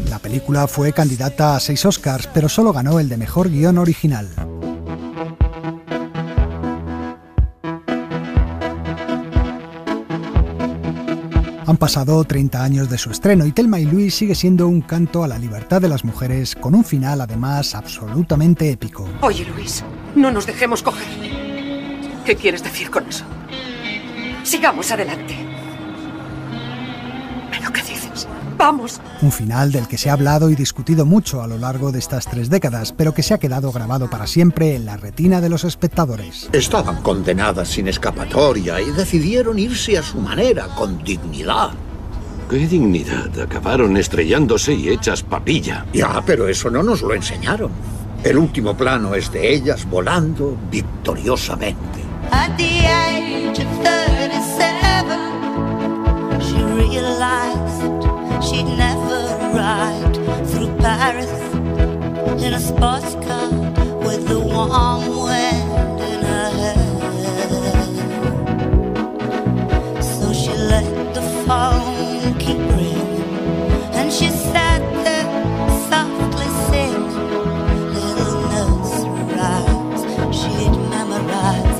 La película fue candidata a 6 Oscars, pero solo ganó el de Mejor Guión Original. Han pasado 30 años de su estreno y Thelma y Luis sigue siendo un canto a la libertad de las mujeres, con un final además absolutamente épico. Oye, Luis, no nos dejemos coger. ¿Qué quieres decir con eso? Sigamos adelante. ¿Pero qué dices? ¡Vamos! Un final del que se ha hablado y discutido mucho a lo largo de estas 3 décadas, pero que se ha quedado grabado para siempre en la retina de los espectadores. Estaban condenadas sin escapatoria y decidieron irse a su manera, con dignidad. ¿Qué dignidad? Acabaron estrellándose y hechas papilla. Ya, pero eso no nos lo enseñaron. El último plano es de ellas volando victoriosamente. At the age of 37, she realized she'd never ride through Paris in a sports car with the warm wind in her hair. So she let the phone keep ringing and she sat there softly singing little nursery rhymes she'd memorized.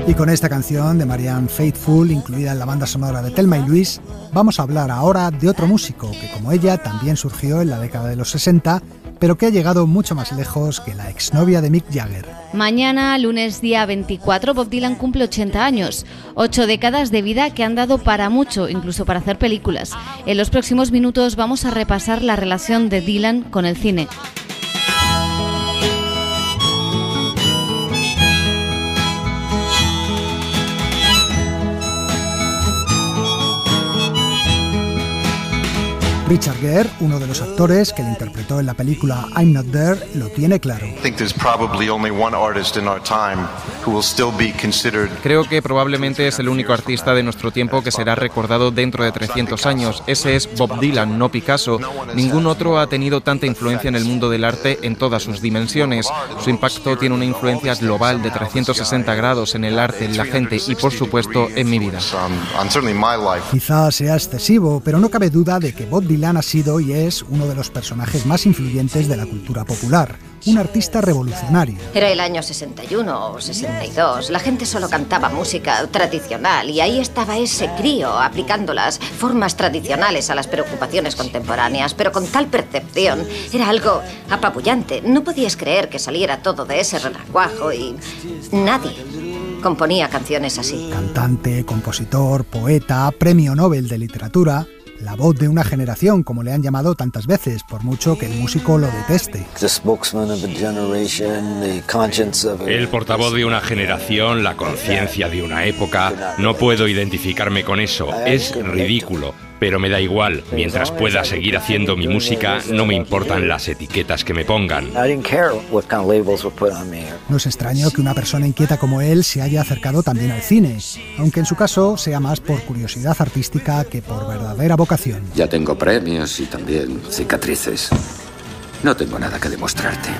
Y con esta canción de Marianne Faithfull, incluida en la banda sonora de Thelma y Luis, vamos a hablar ahora de otro músico que, como ella, también surgió en la década de los 60, pero que ha llegado mucho más lejos que la exnovia de Mick Jagger. Mañana, lunes día 24, Bob Dylan cumple 80 años. 8 décadas de vida que han dado para mucho, incluso para hacer películas. En los próximos minutos vamos a repasar la relación de Dylan con el cine. Richard Gere, uno de los actores que le interpretó en la película I'm Not There, lo tiene claro. Creo que probablemente es el único artista de nuestro tiempo que será recordado dentro de 300 años. Ese es Bob Dylan, no Picasso. Ningún otro ha tenido tanta influencia en el mundo del arte en todas sus dimensiones. Su impacto tiene una influencia global de 360 grados en el arte, en la gente y, por supuesto, en mi vida. Quizás sea excesivo, pero no cabe duda de que Bob Dylan ha sido y es uno de los personajes más influyentes de la cultura popular, un artista revolucionario. Era el año 61 o 62, la gente solo cantaba música tradicional y ahí estaba ese crío aplicando las formas tradicionales a las preocupaciones contemporáneas, pero con tal percepción, era algo apabullante. No podías creer que saliera todo de ese renacuajo y nadie componía canciones así. Cantante, compositor, poeta, premio Nobel de literatura. la voz de una generación, como le han llamado tantas veces, por mucho que el músico lo deteste. El portavoz de una generación, la conciencia de una época, no puedo identificarme con eso, es ridículo. Pero me da igual, mientras pueda seguir haciendo mi música, no me importan las etiquetas que me pongan. No es extraño que una persona inquieta como él se haya acercado también al cine, aunque en su caso sea más por curiosidad artística que por verdadera vocación. Ya tengo premios y también cicatrices. No tengo nada que demostrarte.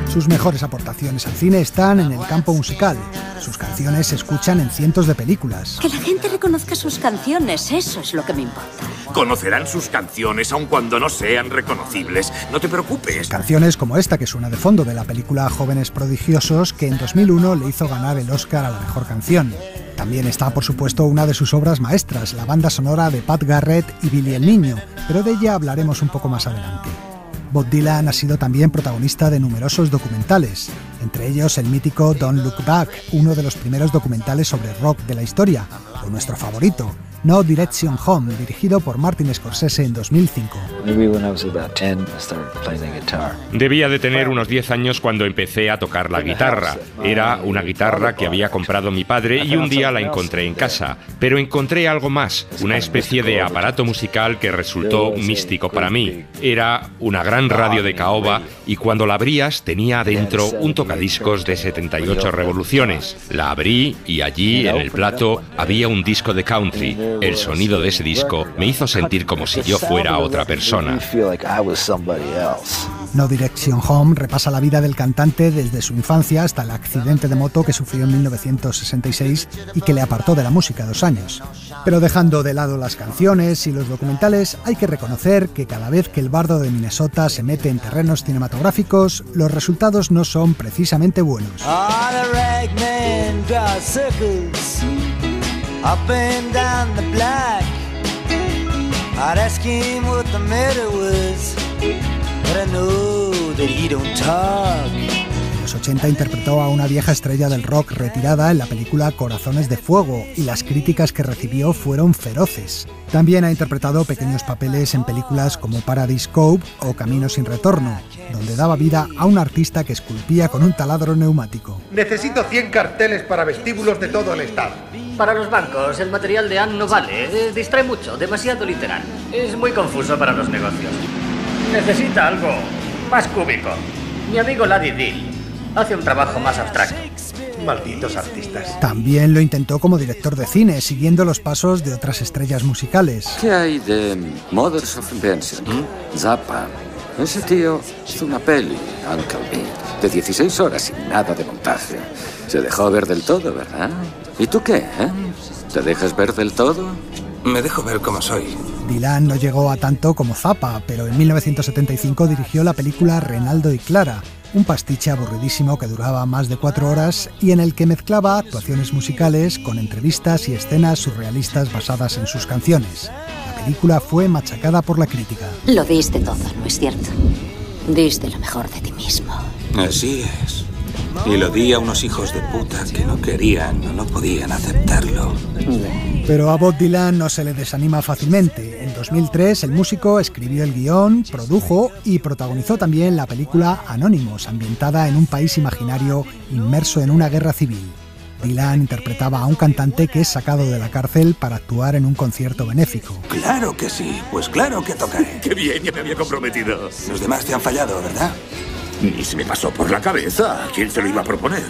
Sus mejores aportaciones al cine están en el campo musical. Sus canciones se escuchan en cientos de películas. Que la gente reconozca sus canciones, eso es lo que me importa. Conocerán sus canciones aun cuando no sean reconocibles. No te preocupes. Canciones como esta que suena de fondo de la película Jóvenes Prodigiosos, que en 2001 le hizo ganar el Oscar a la mejor canción. También está, por supuesto, una de sus obras maestras, la banda sonora de Pat Garrett y Billy el Niño, pero de ella hablaremos un poco más adelante. Bob Dylan ha sido también protagonista de numerosos documentales, entre ellos el mítico Don't Look Back, uno de los primeros documentales sobre rock de la historia, o nuestro favorito, No Direction Home, dirigido por Martin Scorsese en 2005. Debía de tener unos 10 años cuando empecé a tocar la guitarra. Era una guitarra que había comprado mi padre y un día la encontré en casa. Pero encontré algo más, una especie de aparato musical que resultó místico para mí. Era una gran radio de caoba y cuando la abrías tenía adentro un tocadiscos de 78 revoluciones. La abrí y allí, en el plato, había un disco de country. El sonido de ese disco me hizo sentir como si yo fuera otra persona. No Direction Home repasa la vida del cantante desde su infancia hasta el accidente de moto que sufrió en 1966 y que le apartó de la música 2 años. Pero dejando de lado las canciones y los documentales, hay que reconocer que cada vez que el bardo de Minnesota se mete en terrenos cinematográficos, los resultados no son precisamente buenos. Up and down the block, I'd ask him what the matter was, but I know that he don't talk. En los 80 interpretó a una vieja estrella del rock retirada en la película Corazones de Fuego y las críticas que recibió fueron feroces. También ha interpretado pequeños papeles en películas como Paradise Cove o Camino sin retorno, donde daba vida a un artista que esculpía con un taladro neumático. Necesito 100 carteles para vestíbulos de todo el estado. Para los bancos, el material de Anne no vale. Distrae mucho, demasiado literal. Es muy confuso para los negocios. Necesita algo más cúbico. Mi amigo Laddie Dill hace un trabajo más abstracto. Malditos artistas. También lo intentó como director de cine, siguiendo los pasos de otras estrellas musicales. ¿Qué hay de Mothers of Invention? Zappa. Ese tío hizo una peli, Uncle Beat, de 16 horas sin nada de montaje. Se dejó ver del todo, ¿verdad? ¿Y tú qué, ¿Te dejas ver del todo? Me dejo ver como soy. Dylan no llegó a tanto como Zappa, pero en 1975 dirigió la película Renaldo y Clara, un pastiche aburridísimo que duraba más de 4 horas y en el que mezclaba actuaciones musicales con entrevistas y escenas surrealistas basadas en sus canciones. La película fue machacada por la crítica. Lo diste todo, ¿no es cierto? Diste lo mejor de ti mismo. Así es. Y lo di a unos hijos de puta que no querían o no podían aceptarlo. Pero a Bob Dylan no se le desanima fácilmente. En 2003 el músico escribió el guión, produjo y protagonizó también la película Anonymous, ambientada en un país imaginario inmerso en una guerra civil. Dylan interpretaba a un cantante que es sacado de la cárcel para actuar en un concierto benéfico. Claro que sí, pues claro que tocaré. ¡Qué bien, ya me había comprometido! Los demás te han fallado, ¿verdad? Ni se me pasó por la cabeza. ¿Quién se lo iba a proponer?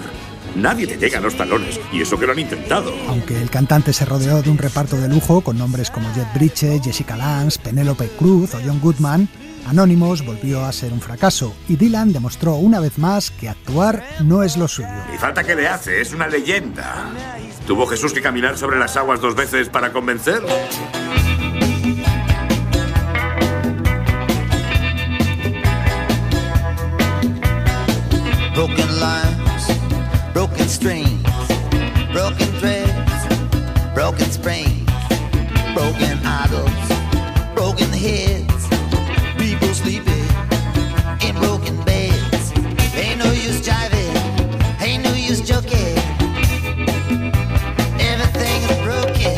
Nadie te llega a los talones, y eso que lo han intentado. Aunque el cantante se rodeó de un reparto de lujo con nombres como Jeff Bridges, Jessica Lange, Penélope Cruz o John Goodman, Anonymous volvió a ser un fracaso y Dylan demostró una vez más que actuar no es lo suyo. Ni falta que le hace, es una leyenda. ¿Tuvo Jesús que caminar sobre las aguas 2 veces para convencer? Broken lines, broken strings, sprains, broken idols, broken heads, people sleeping in broken beds. Ain't no use jiving, ain't no use joking. Everything is broken.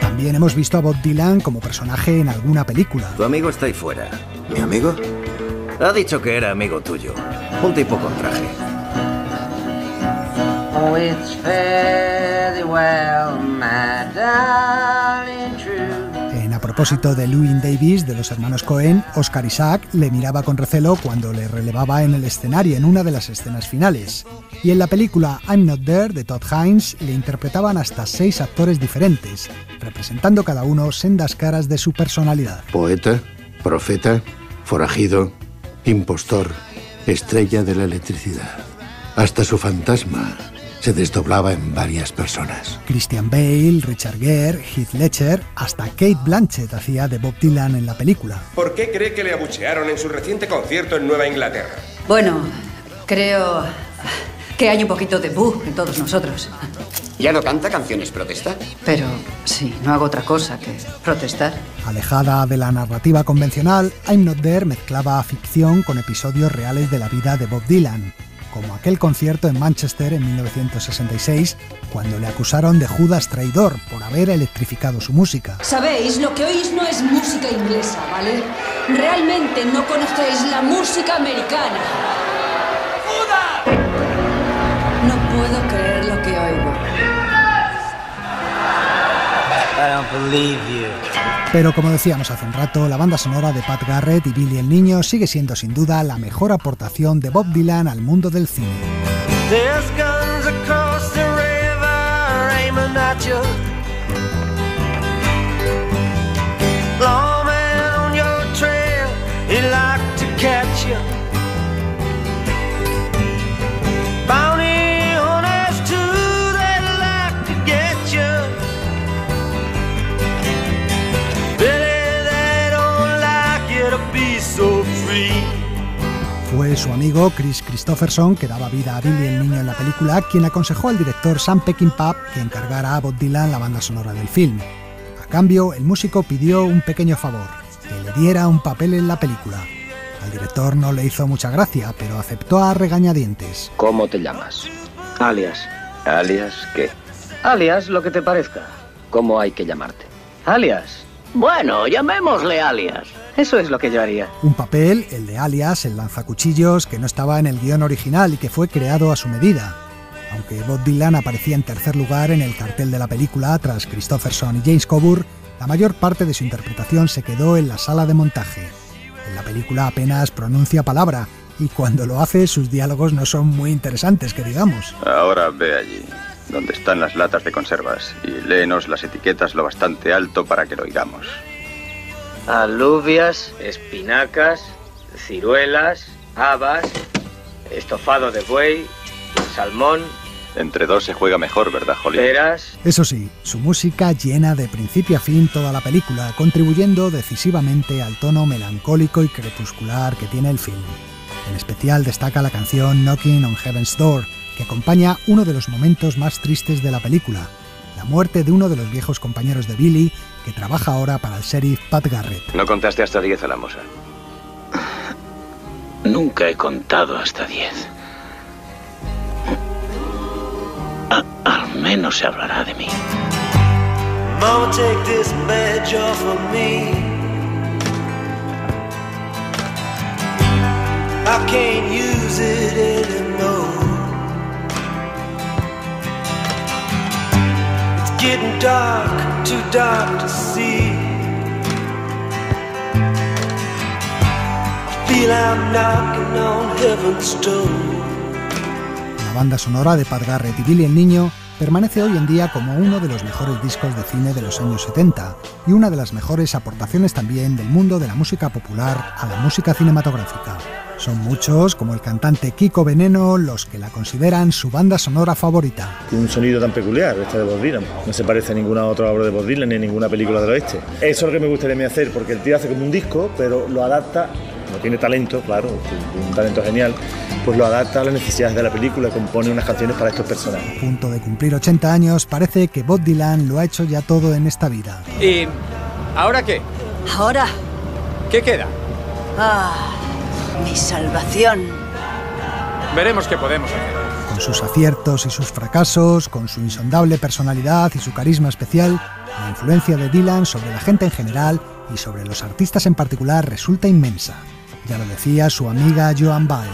También hemos visto a Bob Dylan como personaje en alguna película. Tu amigo está ahí fuera. ¿Mi amigo? Ha dicho que era amigo tuyo. Un tipo con traje. Oh, it's fairly well, my darling true. En A propósito de Llewyn Davis, de los hermanos Coen, Oscar Isaac le miraba con recelo cuando le relevaba en el escenario en una de las escenas finales. Y en la película I'm Not There, de Todd Haynes, le interpretaban hasta 6 actores diferentes, representando cada uno sendas caras de su personalidad. Poeta, profeta, forajido, impostor, estrella de la electricidad. Hasta su fantasma se desdoblaba en varias personas. Christian Bale, Richard Gere, Heath Ledger, hasta Cate Blanchett hacía de Bob Dylan en la película. ¿Por qué cree que le abuchearon en su reciente concierto en Nueva Inglaterra? Bueno, creo que hay un poquito de boo en todos nosotros. ¿Ya no canta canciones protesta? Pero sí, no hago otra cosa que protestar. Alejada de la narrativa convencional, I'm Not There mezclaba ficción con episodios reales de la vida de Bob Dylan, como aquel concierto en Manchester en 1966, cuando le acusaron de Judas traidor por haber electrificado su música. Sabéis, lo que oís no es música inglesa, ¿vale? Realmente no conocéis la música americana. ¡Judas! No puedo creer lo que oigo. I don't believe you. Pero como decíamos hace un rato, la banda sonora de Pat Garrett y Billy el Niño sigue siendo sin duda la mejor aportación de Bob Dylan al mundo del cine. There's guns across the river aiming at you. Lawman on your trail, he'd like to catch you. Bounty hunters too, they'd like to get you. Fue su amigo Chris Christopherson, que daba vida a Billy el Niño en la película, quien aconsejó al director Sam Peckinpah que encargara a Bob Dylan la banda sonora del film. A cambio, el músico pidió un pequeño favor, que le diera un papel en la película. Al director no le hizo mucha gracia, pero aceptó a regañadientes. ¿Cómo te llamas? Alias. ¿Alias qué? Alias, lo que te parezca. ¿Cómo hay que llamarte? Alias. Bueno, llamémosle Alias. Eso es lo que yo haría. Un papel, el de Alias, el lanzacuchillos, que no estaba en el guión original y que fue creado a su medida. Aunque Bob Dylan aparecía en tercer lugar en el cartel de la película tras Christopherson y James Coburn, la mayor parte de su interpretación se quedó en la sala de montaje. En la película apenas pronuncia palabra y cuando lo hace sus diálogos no son muy interesantes, que digamos. Ahora ve allí, donde están las latas de conservas, y léenos las etiquetas lo bastante alto para que lo oigamos. Alubias, espinacas, ciruelas, habas, estofado de buey, salmón. Entre dos se juega mejor, ¿verdad, Holly? Peras. Eso sí, su música llena de principio a fin toda la película, contribuyendo decisivamente al tono melancólico y crepuscular que tiene el film. En especial destaca la canción Knocking on Heaven's Door, que acompaña uno de los momentos más tristes de la película, la muerte de uno de los viejos compañeros de Billy, que trabaja ahora para el sheriff Pat Garrett. ¿No contaste hasta 10 a la moza? Nunca he contado hasta 10. Al menos se hablará de mí. Mama, take this badge off of me. I can't use it anymore. It's getting dark, too dark to see. I feel I'm knocking on heaven's door. La banda sonora de Pat Garrett y Billy el Niño permanece hoy en día como uno de los mejores discos de cine de los años 70 y una de las mejores aportaciones también del mundo de la música popular a la música cinematográfica. Son muchos, como el cantante Kiko Veneno, los que la consideran su banda sonora favorita. Tiene un sonido tan peculiar, este de Bob Dylan. No se parece a ninguna otra obra de Bob Dylan ni a ninguna película del oeste. Eso es lo que me gustaría hacer, porque el tío hace como un disco, pero lo adapta no tiene talento, claro, un talento genial, pues lo adapta a las necesidades de la película, compone unas canciones para estos personajes. A punto de cumplir 80 años, parece que Bob Dylan lo ha hecho ya todo en esta vida. ¿Y ahora qué? ¿Ahora? ¿Qué queda? Mi salvación. Veremos qué podemos hacer. Con sus aciertos y sus fracasos, con su insondable personalidad y su carisma especial, la influencia de Dylan sobre la gente en general y sobre los artistas en particular resulta inmensa. Ya lo decía su amiga Joan Baez.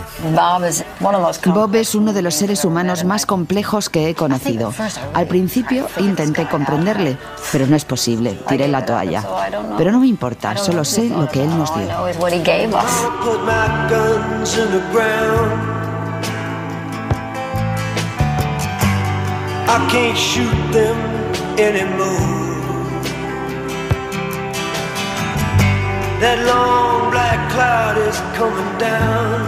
Bob es uno de los seres humanos más complejos que he conocido. Al principio intenté comprenderle, pero no es posible, tiré la toalla. Pero no me importa, solo sé lo que él nos dio. That long black cloud is coming down.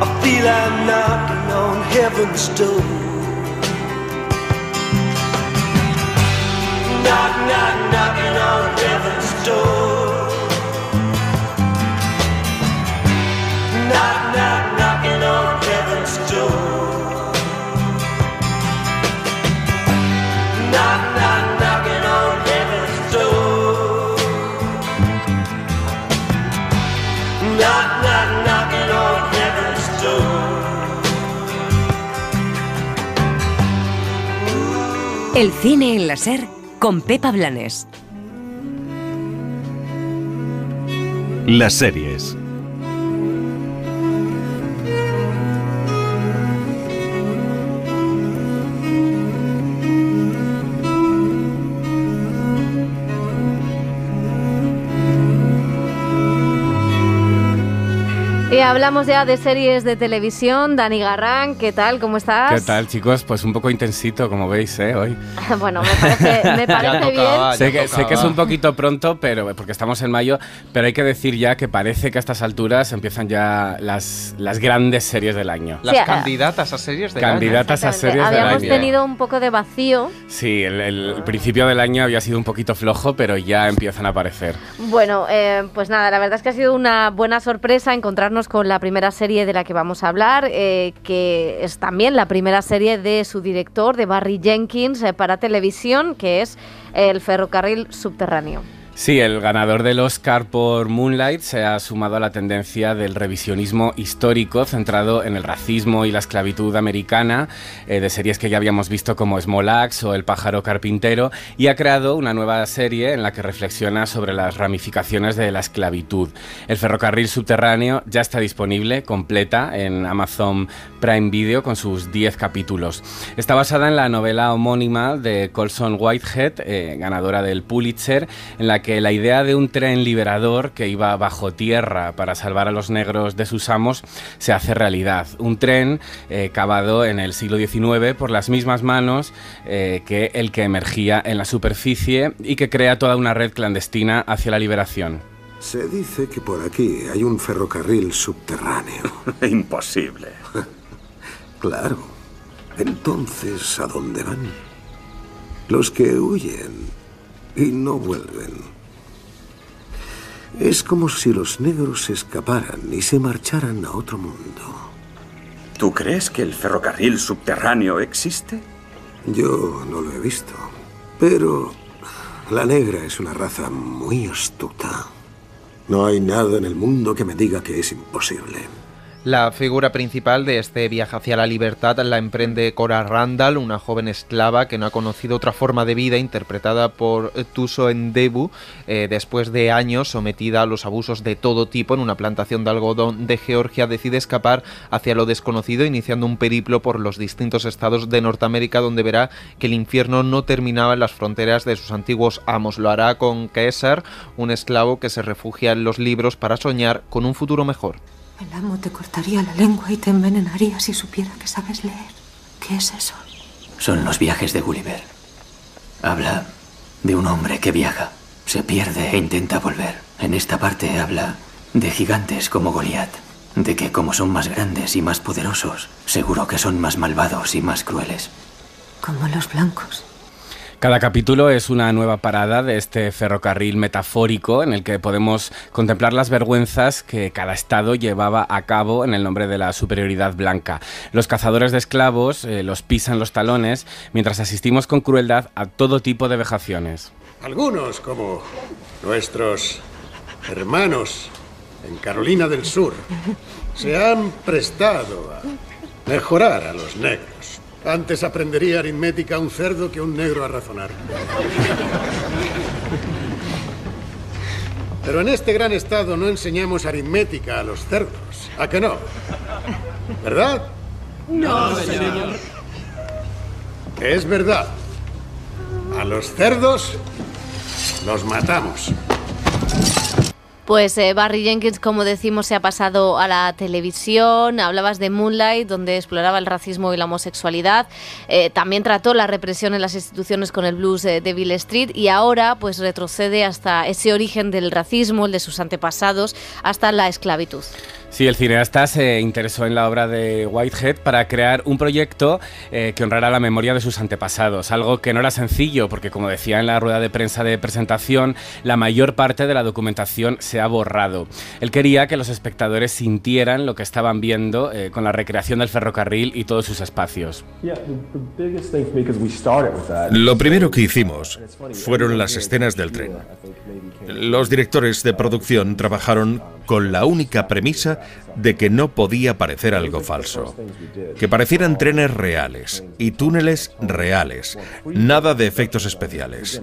I feel I'm knocking on heaven's door. Knock, knock, knocking on heaven's door. Knock, knock, knocking on heaven's door. Knock, knock, knocking on heaven's door. Knock, knock, knocking on heaven's door. El cine en la SER con Pepa Blanes. Las series. Y hablamos ya de series de televisión. Dani Garrán, ¿qué tal? ¿Cómo estás? ¿Qué tal, chicos? Pues un poco intensito, como veis, hoy. Bueno, me parece bien. Sé que es un poquito pronto, pero porque estamos en mayo, pero hay que decir ya que parece que a estas alturas empiezan ya las grandes series del año. Las candidatas a series del año. Candidatas a series del año. Habíamos tenido un poco de vacío. Sí, el principio del año había sido un poquito flojo, pero ya empiezan a aparecer. Bueno, pues nada, la verdad es que ha sido una buena sorpresa encontrarnos con la primera serie de la que vamos a hablar, que es también la primera serie de su director, de Barry Jenkins, para televisión, que es El ferrocarril subterráneo. Sí, el ganador del Oscar por Moonlight se ha sumado a la tendencia del revisionismo histórico centrado en el racismo y la esclavitud americana, de series que ya habíamos visto como Small Axe o El pájaro carpintero, y ha creado una nueva serie en la que reflexiona sobre las ramificaciones de la esclavitud. El ferrocarril subterráneo ya está disponible, completa, en Amazon Prime Video con sus 10 capítulos. Está basada en la novela homónima de Colson Whitehead, ganadora del Pulitzer, en la que la idea de un tren liberador que iba bajo tierra para salvar a los negros de sus amos se hace realidad. Un tren cavado en el siglo XIX por las mismas manos que el que emergía en la superficie y que crea toda una red clandestina hacia la liberación. Se dice que por aquí hay un ferrocarril subterráneo. Imposible. Claro. Entonces, ¿a dónde van? Los que huyen y no vuelven. Es como si los negros se escaparan y se marcharan a otro mundo. ¿Tú crees que el ferrocarril subterráneo existe? Yo no lo he visto, pero la negra es una raza muy astuta. No hay nada en el mundo que me diga que es imposible. La figura principal de este viaje hacia la libertad la emprende Cora Randall, una joven esclava que no ha conocido otra forma de vida, interpretada por Thuso Ndebu, después de años sometida a los abusos de todo tipo en una plantación de algodón de Georgia, decide escapar hacia lo desconocido, iniciando un periplo por los distintos estados de Norteamérica, donde verá que el infierno no terminaba en las fronteras de sus antiguos amos. Lo hará con Caesar, un esclavo que se refugia en los libros para soñar con un futuro mejor. El amo te cortaría la lengua y te envenenaría si supiera que sabes leer. ¿Qué es eso? Son los viajes de Gulliver. Habla de un hombre que viaja, se pierde e intenta volver. En esta parte habla de gigantes como Goliat, de que como son más grandes y más poderosos, seguro que son más malvados y más crueles. Como los blancos. Cada capítulo es una nueva parada de este ferrocarril metafórico en el que podemos contemplar las vergüenzas que cada estado llevaba a cabo en el nombre de la superioridad blanca. Los cazadores de esclavos los pisan los talones mientras asistimos con crueldad a todo tipo de vejaciones. Algunos, como nuestros hermanos en Carolina del Sur, se han prestado a mejorar a los negros. Antes aprendería aritmética un cerdo que un negro a razonar. Pero en este gran estado no enseñamos aritmética a los cerdos. ¿A que no? ¿Verdad? No, señor. Es verdad. A los cerdos los matamos. Pues Barry Jenkins, como decimos, se ha pasado a la televisión. Hablabas de Moonlight, donde exploraba el racismo y la homosexualidad. También trató la represión en las instituciones con el blues de Beale Street, y ahora pues retrocede hasta ese origen del racismo, el de sus antepasados, hasta la esclavitud. Sí, el cineasta se interesó en la obra de Whitehead para crear un proyecto que honrara la memoria de sus antepasados, algo que no era sencillo porque, como decía en la rueda de prensa de presentación, la mayor parte de la documentación se ha borrado. Él quería que los espectadores sintieran lo que estaban viendo con la recreación del ferrocarril y todos sus espacios. Lo primero que hicimos fueron las escenas del tren. Los directores de producción trabajaron con la única premisa de que no podía parecer algo falso, que parecieran trenes reales y túneles reales, nada de efectos especiales.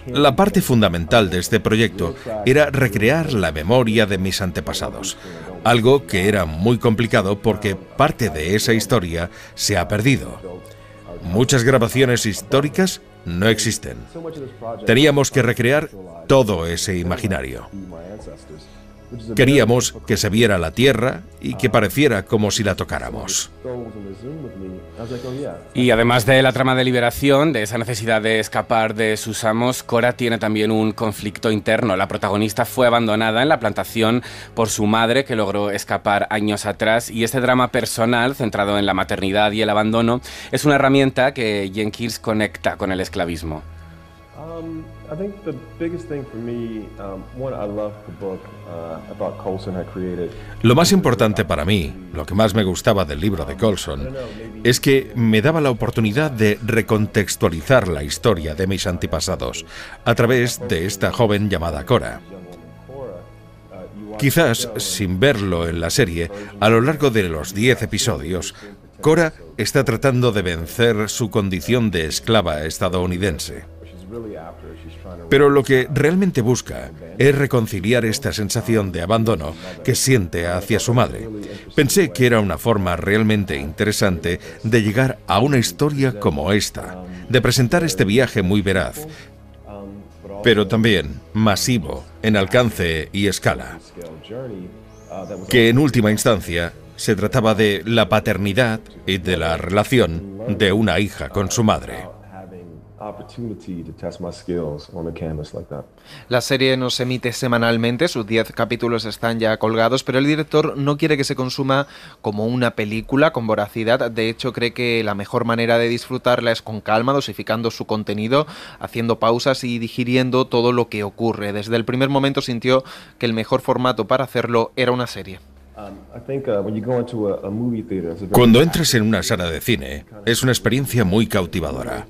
La parte fundamental de este proyecto era recrear la memoria de mis antepasados, algo que era muy complicado porque parte de esa historia se ha perdido. Muchas grabaciones históricas no existen. Teníamos que recrear todo ese imaginario. Queríamos que se viera la tierra y que pareciera como si la tocáramos. Y además de la trama de liberación, de esa necesidad de escapar de sus amos, Cora tiene también un conflicto interno. La protagonista fue abandonada en la plantación por su madre, que logró escapar años atrás, y este drama personal, centrado en la maternidad y el abandono, es una herramienta que Jenkins conecta con el esclavismo. Lo más importante para mí, lo que más me gustaba del libro de Colson, es que me daba la oportunidad de recontextualizar la historia de mis antepasados a través de esta joven llamada Cora. Quizás, sin verlo en la serie, a lo largo de los 10 episodios, Cora está tratando de vencer su condición de esclava estadounidense. Pero lo que realmente busca es reconciliar esta sensación de abandono que siente hacia su madre. Pensé que era una forma realmente interesante de llegar a una historia como esta, de presentar este viaje muy veraz, pero también masivo en alcance y escala, que en última instancia se trataba de la paternidad y de la relación de una hija con su madre. La serie nos emite semanalmente, sus 10 capítulos están ya colgados, pero el director no quiere que se consuma como una película con voracidad. De hecho, cree que la mejor manera de disfrutarla es con calma, dosificando su contenido, haciendo pausas y digiriendo todo lo que ocurre. Desde el primer momento sintió que el mejor formato para hacerlo era una serie. Cuando entras en una sala de cine, es una experiencia muy cautivadora.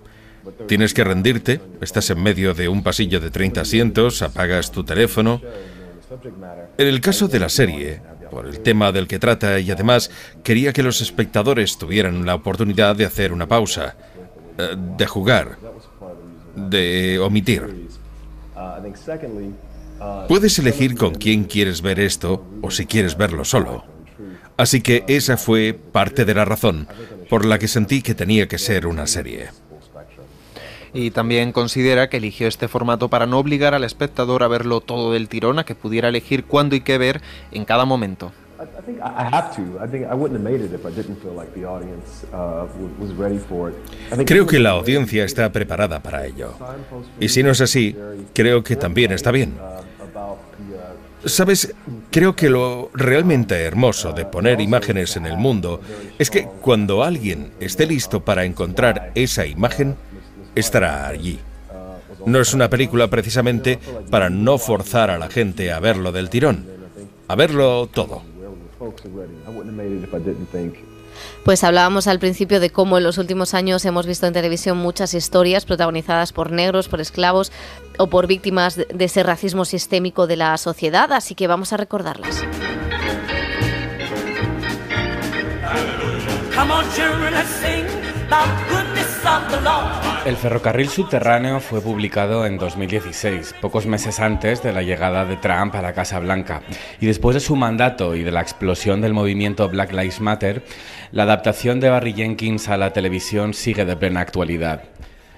Tienes que rendirte, estás en medio de un pasillo de 30 asientos, apagas tu teléfono. En el caso de la serie, por el tema del que trata y además quería que los espectadores tuvieran la oportunidad de hacer una pausa, de jugar, de omitir. Puedes elegir con quién quieres ver esto o si quieres verlo solo. Así que esa fue parte de la razón por la que sentí que tenía que ser una serie. Y también considera que eligió este formato para no obligar al espectador a verlo todo del tirón, a que pudiera elegir cuándo y qué ver en cada momento. Creo que la audiencia está preparada para ello. Y si no es así, creo que también está bien. Sabes, creo que lo realmente hermoso de poner imágenes en el mundo es que cuando alguien esté listo para encontrar esa imagen, estará allí. No es una película precisamente para no forzar a la gente a verlo del tirón, a verlo todo. Pues hablábamos al principio de cómo en los últimos años hemos visto en televisión muchas historias protagonizadas por negros, por esclavos o por víctimas de ese racismo sistémico de la sociedad, así que vamos a recordarlas. El ferrocarril subterráneo fue publicado en 2016, pocos meses antes de la llegada de Trump a la Casa Blanca. Y después de su mandato y de la explosión del movimiento Black Lives Matter, la adaptación de Barry Jenkins a la televisión sigue de plena actualidad.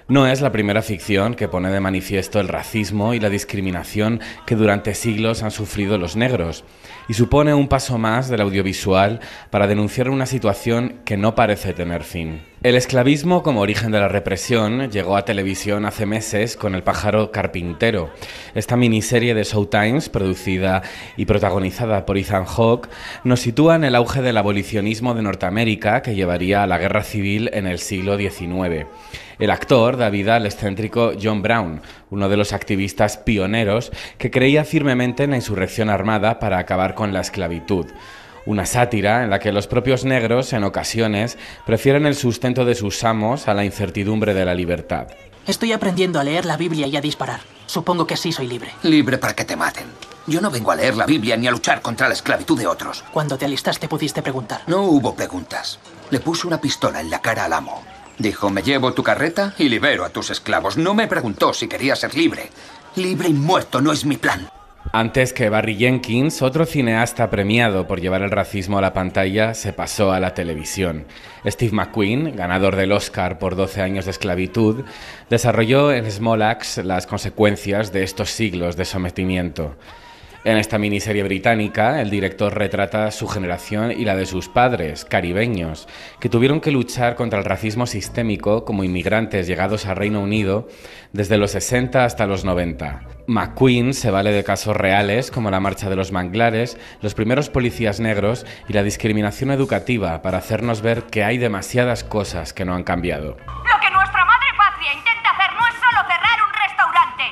No es la primera ficción que pone de manifiesto el racismo y la discriminación que durante siglos han sufrido los negros, y supone un paso más del audiovisual para denunciar una situación que no parece tener fin. El esclavismo como origen de la represión llegó a televisión hace meses con El pájaro carpintero. Esta miniserie de Showtime, producida y protagonizada por Ethan Hawke, nos sitúa en el auge del abolicionismo de Norteamérica que llevaría a la guerra civil en el siglo XIX. El actor da vida al excéntrico John Brown, uno de los activistas pioneros que creía firmemente en la insurrección armada para acabar con la esclavitud. Una sátira en la que los propios negros, en ocasiones, prefieren el sustento de sus amos a la incertidumbre de la libertad. Estoy aprendiendo a leer la Biblia y a disparar. Supongo que sí soy libre. Libre para que te maten. Yo no vengo a leer la Biblia ni a luchar contra la esclavitud de otros. Cuando te alistaste pudiste preguntar. No hubo preguntas. Le puse una pistola en la cara al amo. Dijo, me llevo tu carreta y libero a tus esclavos. No me preguntó si quería ser libre. Libre y muerto no es mi plan. Antes que Barry Jenkins, otro cineasta premiado por llevar el racismo a la pantalla, se pasó a la televisión. Steve McQueen, ganador del Oscar por 12 años de esclavitud, desarrolló en Small Axe las consecuencias de estos siglos de sometimiento. En esta miniserie británica, el director retrata su generación y la de sus padres, caribeños, que tuvieron que luchar contra el racismo sistémico como inmigrantes llegados al Reino Unido desde los 60 hasta los 90. McQueen se vale de casos reales como la Marcha de los Manglares, los primeros policías negros y la discriminación educativa para hacernos ver que hay demasiadas cosas que no han cambiado. Lo que nuestra madre patria intenta hacer no es solo cerrar un restaurante.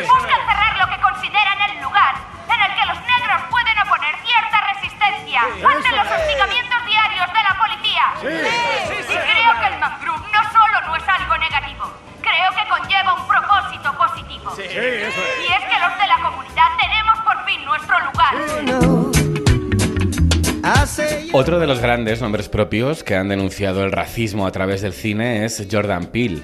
Buscan cerrar lo que consideran el lugar en el que los negros pueden oponer cierta resistencia ante los hostigamientos diarios de la policía. Y creo que el mangrove no solo no es algo negativo, creo que conlleva un propósito positivo. Y es que los de la comunidad tenemos por fin nuestro lugar. Otro de los grandes nombres propios que han denunciado el racismo a través del cine es Jordan Peele.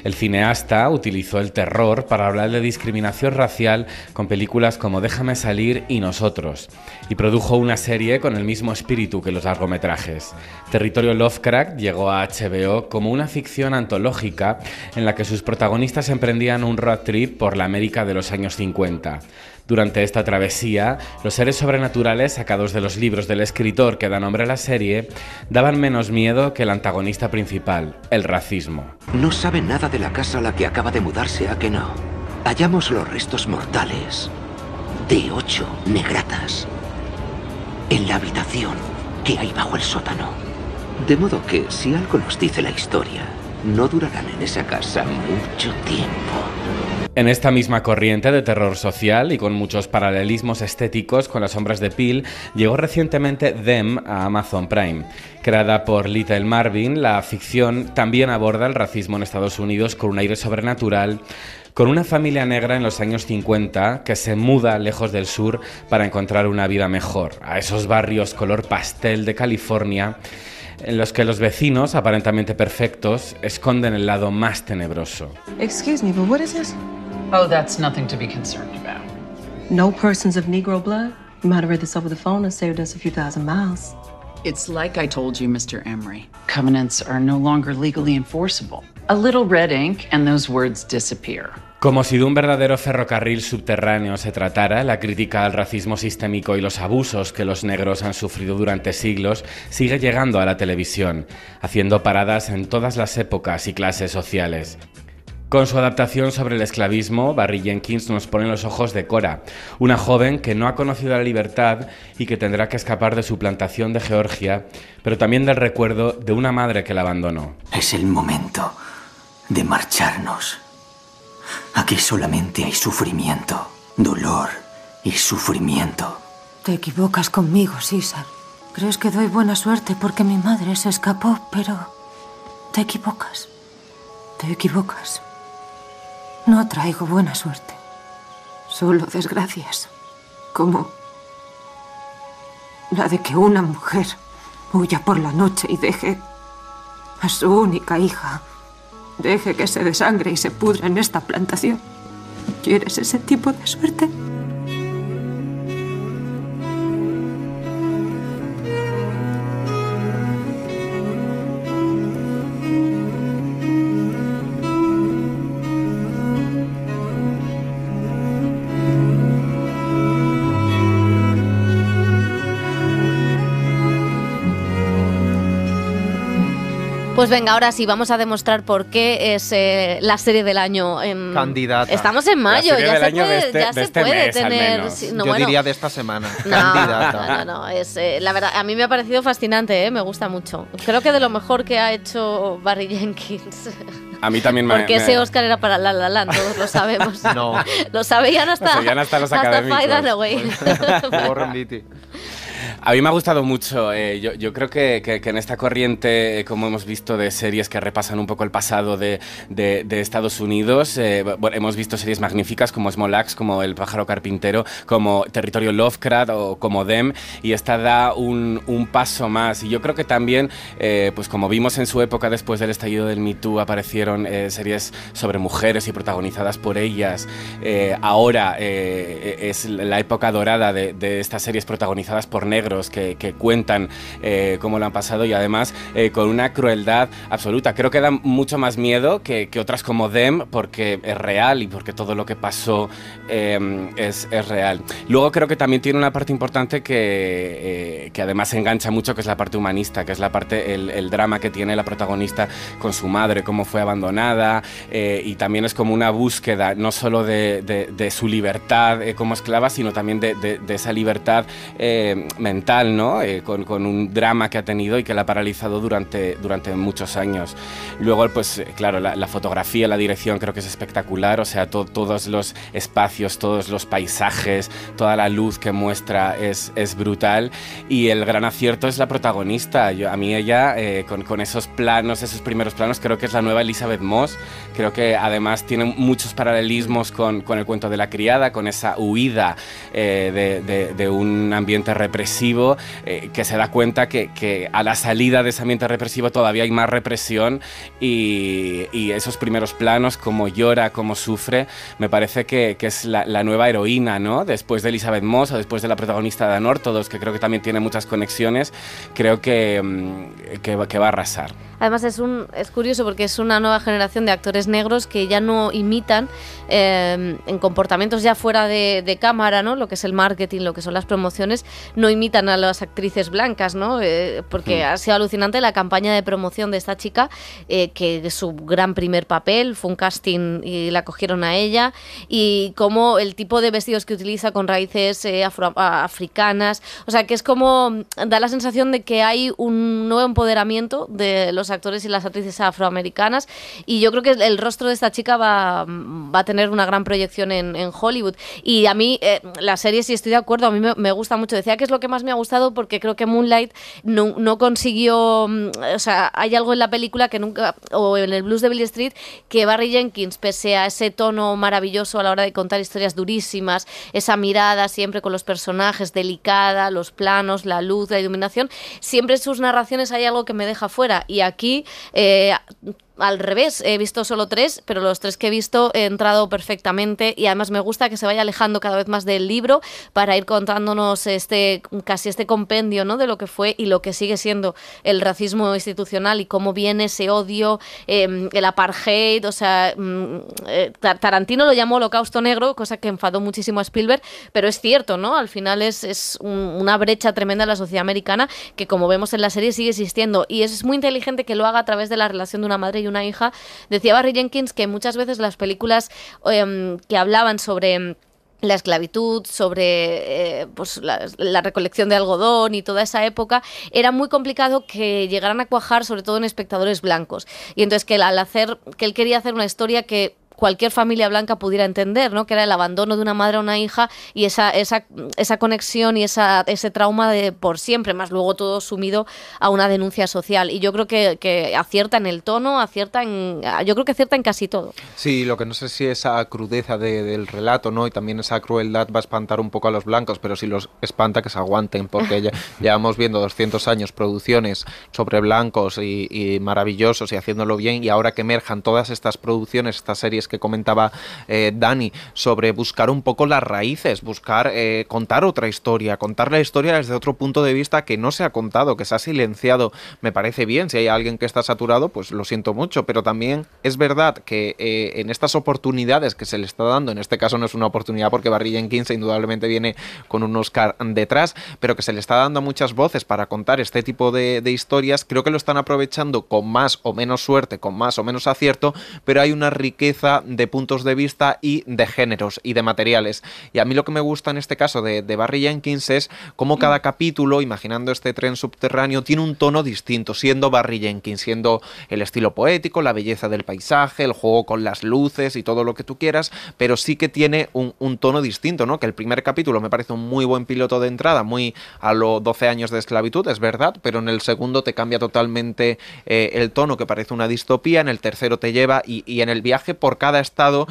El cineasta utilizó el terror para hablar de discriminación racial con películas como Déjame salir y Nosotros, y produjo una serie con el mismo espíritu que los largometrajes. Territorio Lovecraft llegó a HBO como una ficción antológica en la que sus protagonistas emprendían un road trip por la América de los años 50. Durante esta travesía, los seres sobrenaturales sacados de los libros del escritor que da nombre a la serie daban menos miedo que el antagonista principal, el racismo. No sabe nada de la casa a la que acaba de mudarse, ¿a que no? Hallamos los restos mortales de 8 negratas en la habitación que hay bajo el sótano. De modo que, si algo nos dice la historia, no durarán en esa casa mucho tiempo. En esta misma corriente de terror social y con muchos paralelismos estéticos con las sombras de Peele, llegó recientemente Them a Amazon Prime. Creada por Little Marvin, la ficción también aborda el racismo en Estados Unidos con un aire sobrenatural, con una familia negra en los años 50 que se muda lejos del sur para encontrar una vida mejor, a esos barrios color pastel de California, en los que los vecinos, aparentemente perfectos, esconden el lado más tenebroso. Excuse me, but what is this? Oh, that's nothing to be concerned about. No persons of Negro blood? You might have read this over the phone and saved us a few thousand miles. It's like I told you, Mr. Emery. Covenants are no longer legally enforceable. A little red ink and those words disappear. Como si de un verdadero ferrocarril subterráneo se tratara, la crítica al racismo sistémico y los abusos que los negros han sufrido durante siglos sigue llegando a la televisión, haciendo paradas en todas las épocas y clases sociales. Con su adaptación sobre el esclavismo, Barry Jenkins nos pone en los ojos de Cora, una joven que no ha conocido la libertad y que tendrá que escapar de su plantación de Georgia, pero también del recuerdo de una madre que la abandonó. Es el momento de marcharnos. Aquí solamente hay sufrimiento, dolor y sufrimiento. Te equivocas conmigo, César. Crees que doy buena suerte porque mi madre se escapó, pero te equivocas. Te equivocas. No traigo buena suerte. Solo desgracias. Como la de que una mujer huya por la noche y deje a su única hija. Deje que se desangre y se pudra en esta plantación. ¿Quieres ese tipo de suerte? Pues venga, ahora sí, vamos a demostrar por qué es la serie del año. Candidata. Estamos en mayo, ya se puede tener... Sí, no, yo diría de esta semana. No, Candidata. no, es, la verdad, a mí me ha parecido fascinante, me gusta mucho. Creo que de lo mejor que ha hecho Barry Jenkins. A mí también Porque ese Oscar era para La La Land, todos lo sabemos. No. Lo sabían hasta los académicos. Faye Dunaway. A mí me ha gustado mucho. Yo creo que en esta corriente, como hemos visto, de series que repasan un poco el pasado de Estados Unidos, bueno, hemos visto series magníficas como Small Axe, como El pájaro carpintero, como Territorio Lovecraft o como Them, y esta da un paso más. Y yo creo que también, pues como vimos en su época después del estallido del Me Too, aparecieron series sobre mujeres y protagonizadas por ellas. Ahora es la época dorada de estas series protagonizadas por negros que cuentan cómo lo han pasado, y además con una crueldad absoluta. Creo que da mucho más miedo que otras como Them, porque es real y porque todo lo que pasó es real. Luego creo que también tiene una parte importante que además engancha mucho, que es la parte humanista, que es la parte, el drama que tiene la protagonista con su madre, cómo fue abandonada, y también es como una búsqueda no solo de su libertad como esclava, sino también de esa libertad mental, ¿no? Con un drama que ha tenido y que la ha paralizado durante muchos años. Luego, pues claro, la fotografía, la dirección creo que es espectacular, o sea, todos los espacios, todos los paisajes, toda la luz que muestra es brutal, y el gran acierto es la protagonista. A mí ella, con esos planos, esos primeros planos, creo que es la nueva Elizabeth Moss. Creo que además tiene muchos paralelismos con el cuento de la criada, con esa huida de un ambiente represivo, que se da cuenta que a la salida de ese ambiente represivo todavía hay más represión, y esos primeros planos, cómo llora, cómo sufre, me parece que es la nueva heroína, ¿no? Después de Elizabeth Moss o después de la protagonista de Anorthodox, que creo que también tiene muchas conexiones, creo que va a arrasar. Además es curioso porque es una nueva generación de actores negros que ya no imitan en comportamientos ya fuera de cámara, ¿no? Lo que es el marketing, lo que son las promociones, no imitan a las actrices blancas, ¿no? Porque ha sido alucinante la campaña de promoción de esta chica, que su gran primer papel fue un casting y la cogieron a ella, y como el tipo de vestidos que utiliza con raíces africanas, o sea que es como, da la sensación de que hay un nuevo empoderamiento de los actores y las actrices afroamericanas, y yo creo que el rostro de esta chica va a tener una gran proyección en Hollywood. Y a mí la serie, sí estoy de acuerdo, a mí me gusta mucho. Decía que es lo que más me ha gustado porque creo que Moonlight no consiguió, o sea, hay algo en la película que nunca, o en el Blues de Billie Street, que Barry Jenkins, pese a ese tono maravilloso a la hora de contar historias durísimas, esa mirada siempre con los personajes delicada, los planos, la luz, la iluminación, siempre en sus narraciones hay algo que me deja fuera, y aquí al revés, he visto solo 3, pero los 3 que he visto he entrado perfectamente, y además me gusta que se vaya alejando cada vez más del libro para ir contándonos casi este compendio, ¿no? De lo que fue y lo que sigue siendo el racismo institucional y cómo viene ese odio, el apartheid, o sea, Tarantino lo llamó Holocausto Negro, cosa que enfadó muchísimo a Spielberg, pero es cierto, ¿no? Al final es una brecha tremenda en la sociedad americana que, como vemos en la serie, sigue existiendo, y es muy inteligente que lo haga a través de la relación de una madre y una hija. Decía Barry Jenkins que muchas veces las películas que hablaban sobre la esclavitud, sobre pues la recolección de algodón y toda esa época, era muy complicado que llegaran a cuajar, sobre todo en espectadores blancos. Y entonces que él quería hacer una historia que cualquier familia blanca pudiera entender, ¿no? Que era el abandono de una madre a una hija y esa conexión y ese trauma de por siempre, más luego todo sumido a una denuncia social. Y yo creo que acierta en el tono, yo creo que acierta en casi todo. Sí, lo que no sé si esa crudeza del relato, ¿no? Y también esa crueldad va a espantar un poco a los blancos, pero si los espanta que se aguanten, porque ya llevamos viendo 200 años producciones sobre blancos y maravillosos y haciéndolo bien, y ahora que emerjan todas estas producciones, estas series que comentaba Dani, sobre buscar un poco las raíces, buscar contar otra historia, contar la historia desde otro punto de vista que no se ha contado, que se ha silenciado. Me parece bien, si hay alguien que está saturado, pues lo siento mucho, pero también es verdad que en estas oportunidades que se le está dando, en este caso no es una oportunidad porque Barry Jenkins indudablemente viene con un Oscar detrás, pero que se le está dando a muchas voces para contar este tipo de historias, creo que lo están aprovechando con más o menos suerte, con más o menos acierto, pero hay una riqueza de puntos de vista y de géneros y de materiales. Y a mí lo que me gusta en este caso de Barry Jenkins es cómo cada capítulo, imaginando este tren subterráneo, tiene un tono distinto, siendo Barry Jenkins, siendo el estilo poético, la belleza del paisaje, el juego con las luces y todo lo que tú quieras, pero sí que tiene un tono distinto, ¿no? Que el primer capítulo me parece un muy buen piloto de entrada, muy a los 12 años de esclavitud, es verdad, pero en el segundo te cambia totalmente el tono, que parece una distopía, en el tercero te lleva y en el viaje por cada estado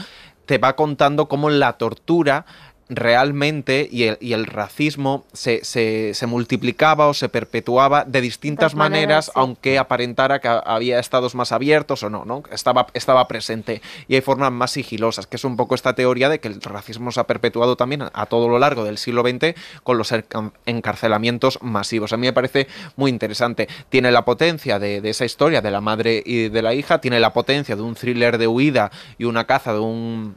te va contando cómo la tortura realmente y el racismo se multiplicaba o se perpetuaba de distintas maneras, sí. Aunque aparentara que había estados más abiertos o no, estaba presente, y hay formas más sigilosas, que es un poco esta teoría de que el racismo se ha perpetuado también a todo lo largo del siglo XX con los encarcelamientos masivos. A mí me parece muy interesante. Tiene la potencia de esa historia de la madre y de la hija, tiene la potencia de un thriller de huida y una caza de un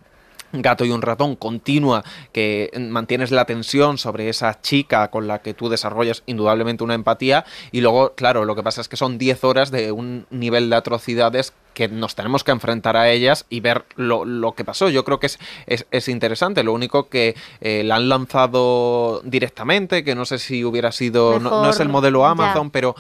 gato y un ratón continua, que mantienes la tensión sobre esa chica con la que tú desarrollas indudablemente una empatía, y luego, claro, lo que pasa es que son 10 horas de un nivel de atrocidades que nos tenemos que enfrentar a ellas y ver lo que pasó. Yo creo que es interesante. Lo único que la han lanzado directamente, que no sé si hubiera sido, no es el modelo Amazon, pero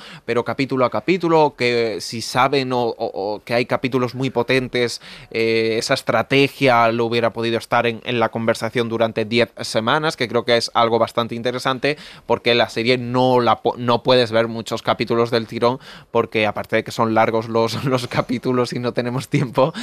capítulo a capítulo, que si saben o que hay capítulos muy potentes, esa estrategia lo hubiera podido estar en la conversación durante 10 semanas, que creo que es algo bastante interesante, porque la serie no puedes ver muchos capítulos del tirón, porque aparte de que son largos los capítulos y no tenemos tiempo,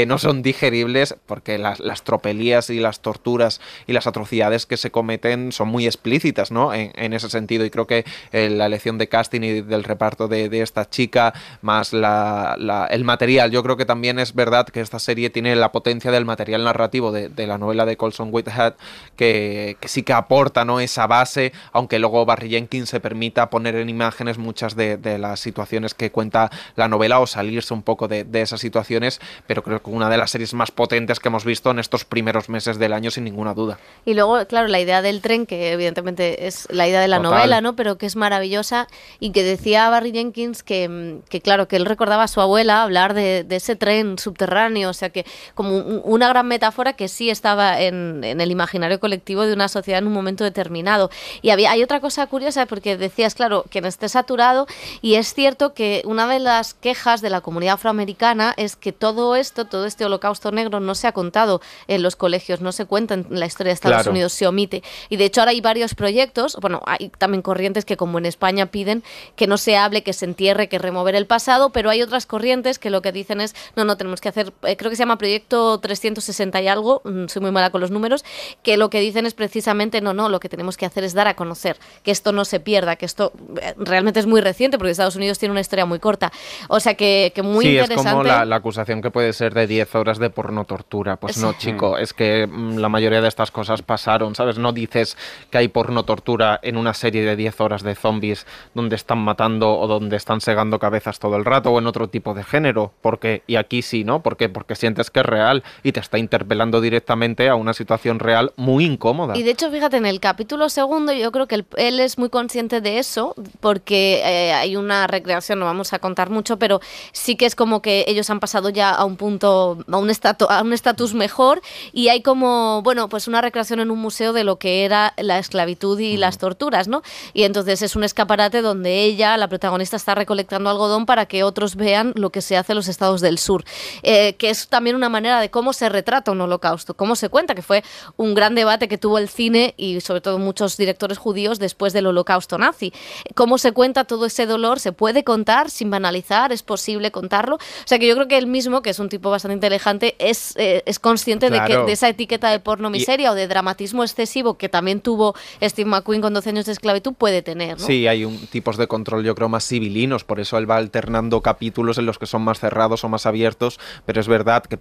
no son digeribles, porque las tropelías y las torturas y las atrocidades que se cometen son muy explícitas, ¿no? En ese sentido, y creo que la elección de casting y del reparto de esta chica, más el material, yo creo que también es verdad que esta serie tiene la potencia del material narrativo de la novela de Colson Whitehead, que sí que aporta, ¿no?, esa base, aunque luego Barry Jenkins se permita poner en imágenes muchas de las situaciones que cuenta la novela, o salirse un poco de esas situaciones, pero creo que una de las series más potentes que hemos visto en estos primeros meses del año, sin ninguna duda. Y luego, claro, la idea del tren, que evidentemente es la idea de la novela, ¿no?, pero que es maravillosa, y que decía Barry Jenkins que claro, que él recordaba a su abuela hablar de ese tren subterráneo, o sea, que como una gran metáfora que sí estaba en el imaginario colectivo de una sociedad en un momento determinado. Y hay otra cosa curiosa, porque decías, claro, que no esté saturado, y es cierto que una de las quejas de la comunidad afroamericana es que todo este holocausto negro no se ha contado en los colegios, no se cuenta en la historia de Estados Unidos, se omite. Y de hecho ahora hay varios proyectos, bueno, hay también corrientes que, como en España, piden que no se hable, que se entierre, que remover el pasado, pero hay otras corrientes que lo que dicen es, no, tenemos que hacer, creo que se llama Proyecto 360 y algo, soy muy mala con los números, que lo que dicen es precisamente, no, lo que tenemos que hacer es dar a conocer, que esto no se pierda, que esto realmente es muy reciente, porque Estados Unidos tiene una historia muy corta. O sea que muy interesante. Es como la acusación que puede ser de 10 horas de porno tortura. Pues no, chico, es que la mayoría de estas cosas pasaron, ¿sabes? No dices que hay porno tortura en una serie de 10 horas de zombies donde están matando o donde están segando cabezas todo el rato, o en otro tipo de género. Y aquí sí, ¿no? Porque sientes que es real y te está interpelando directamente a una situación real muy incómoda. Y de hecho, fíjate, en el capítulo segundo yo creo que él es muy consciente de eso, porque hay una recreación, no vamos a contar mucho, pero sí que es como que ellos han pasado ya a un punto, a un estatus mejor, y hay como, bueno, pues una recreación en un museo de lo que era la esclavitud y las torturas, ¿no? Y entonces es un escaparate donde ella, la protagonista, está recolectando algodón para que otros vean lo que se hace en los estados del sur, que es también una manera de cómo se retrata un holocausto, cómo se cuenta, que fue un gran debate que tuvo el cine y sobre todo muchos directores judíos después del holocausto nazi. Cómo se cuenta todo ese dolor, se puede contar sin banalizar, es posible contarlo. O sea que yo creo que él mismo, que es un tipo bastante inteligente, es consciente de esa etiqueta de porno miseria o de dramatismo excesivo que también tuvo Steve McQueen con 12 años de esclavitud, puede tener, ¿no? Sí, hay tipos de control, yo creo, más civilinos, por eso él va alternando capítulos en los que son más cerrados o más abiertos, pero es verdad que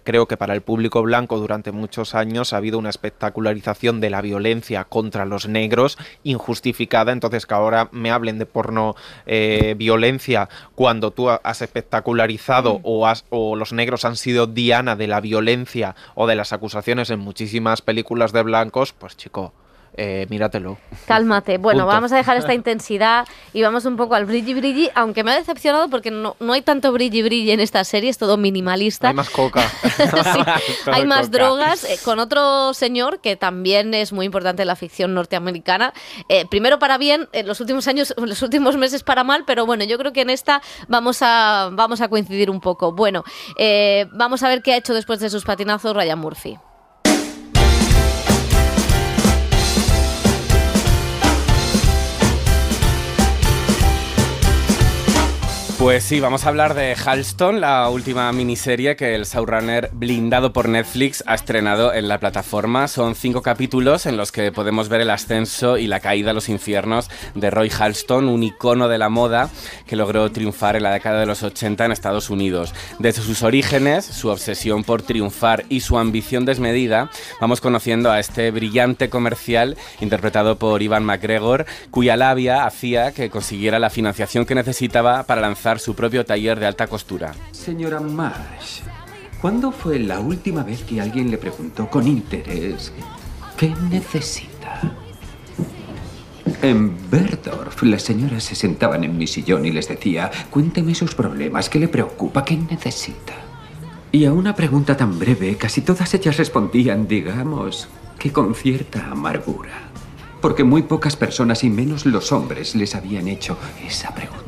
creo que para el público blanco durante muchos años ha habido una espectacularización de la violencia contra los negros injustificada, entonces que ahora me hablen de porno violencia cuando tú has espectacularizado o los negros han sido diana de la violencia o de las acusaciones en muchísimas películas de blancos, pues chico, míratelo. Cálmate. Bueno, Punto. vamos a dejar esta intensidad y vamos un poco al brilli, aunque me ha decepcionado porque no hay tanto brilli en esta serie, es todo minimalista. Hay más coca. Sí, hay más drogas, con otro señor que también es muy importante en la ficción norteamericana. Primero para bien, en los últimos meses para mal, pero bueno, yo creo que en esta vamos a coincidir un poco. Bueno, vamos a ver qué ha hecho después de sus patinazos Ryan Murphy. Pues sí, vamos a hablar de Halston, la última miniserie que el showrunner blindado por Netflix ha estrenado en la plataforma. Son 5 capítulos en los que podemos ver el ascenso y la caída a los infiernos de Roy Halston, un icono de la moda que logró triunfar en la década de los 80 en Estados Unidos. Desde sus orígenes, su obsesión por triunfar y su ambición desmedida, vamos conociendo a este brillante comercial interpretado por Ewan McGregor, cuya labia hacía que consiguiera la financiación que necesitaba para lanzar su propio taller de alta costura. Señora Marsh, ¿cuándo fue la última vez que alguien le preguntó con interés qué necesita? En Berdorf, las señoras se sentaban en mi sillón y les decía, cuénteme sus problemas, ¿qué le preocupa, qué necesita? Y a una pregunta tan breve, casi todas ellas respondían, digamos, que con cierta amargura. Porque muy pocas personas, y menos los hombres, les habían hecho esa pregunta.